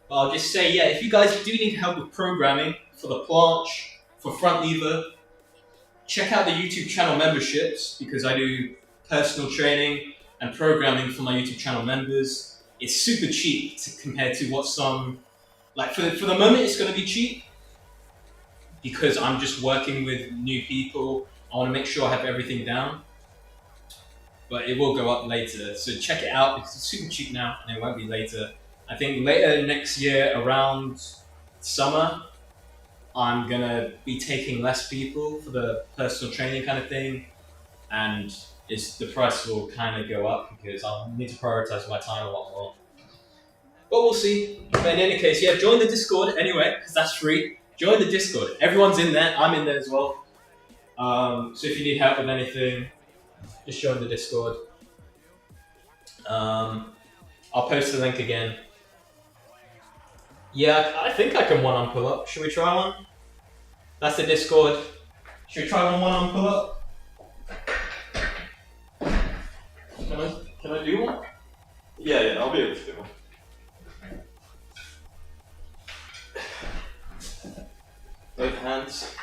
But I'll just say, yeah, if you guys do need help with programming for the planche, for front lever, check out the YouTube channel memberships because I do personal training and programming for my YouTube channel members. It's super cheap compared to what some, like for the moment it's going to be cheap because I'm just working with new people. I want to make sure I have everything down. But it will go up later, so check it out because it's super cheap now and it won't be later. I think later next year, around summer, I'm gonna be taking less people for the personal training kind of thing, and the price will kind of go up because I'll need to prioritize my time a lot more. But we'll see. But in any case, yeah, join the Discord anyway because that's free. Join the Discord. Everyone's in there. I'm in there as well. So if you need help with anything, just join the Discord. I'll post the link again. Yeah, I think I can one-arm pull-up. Should we try one? That's the Discord. Should we try one-arm pull-up? Can I do one? Yeah, I'll be able to do one. Both hands.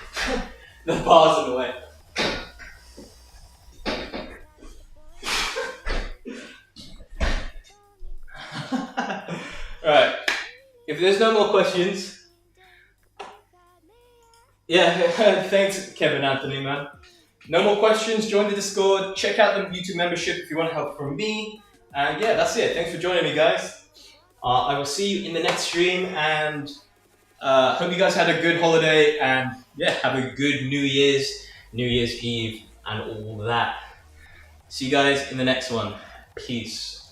The bar's in the way. Right. If there's no more questions, yeah, thanks Kevin Anthony, man. No more questions, join the Discord, check out the YouTube membership if you want help from me. And yeah, that's it. Thanks for joining me, guys. I will see you in the next stream and hope you guys had a good holiday and yeah, have a good New Year's Eve and all that. See you guys in the next one. Peace.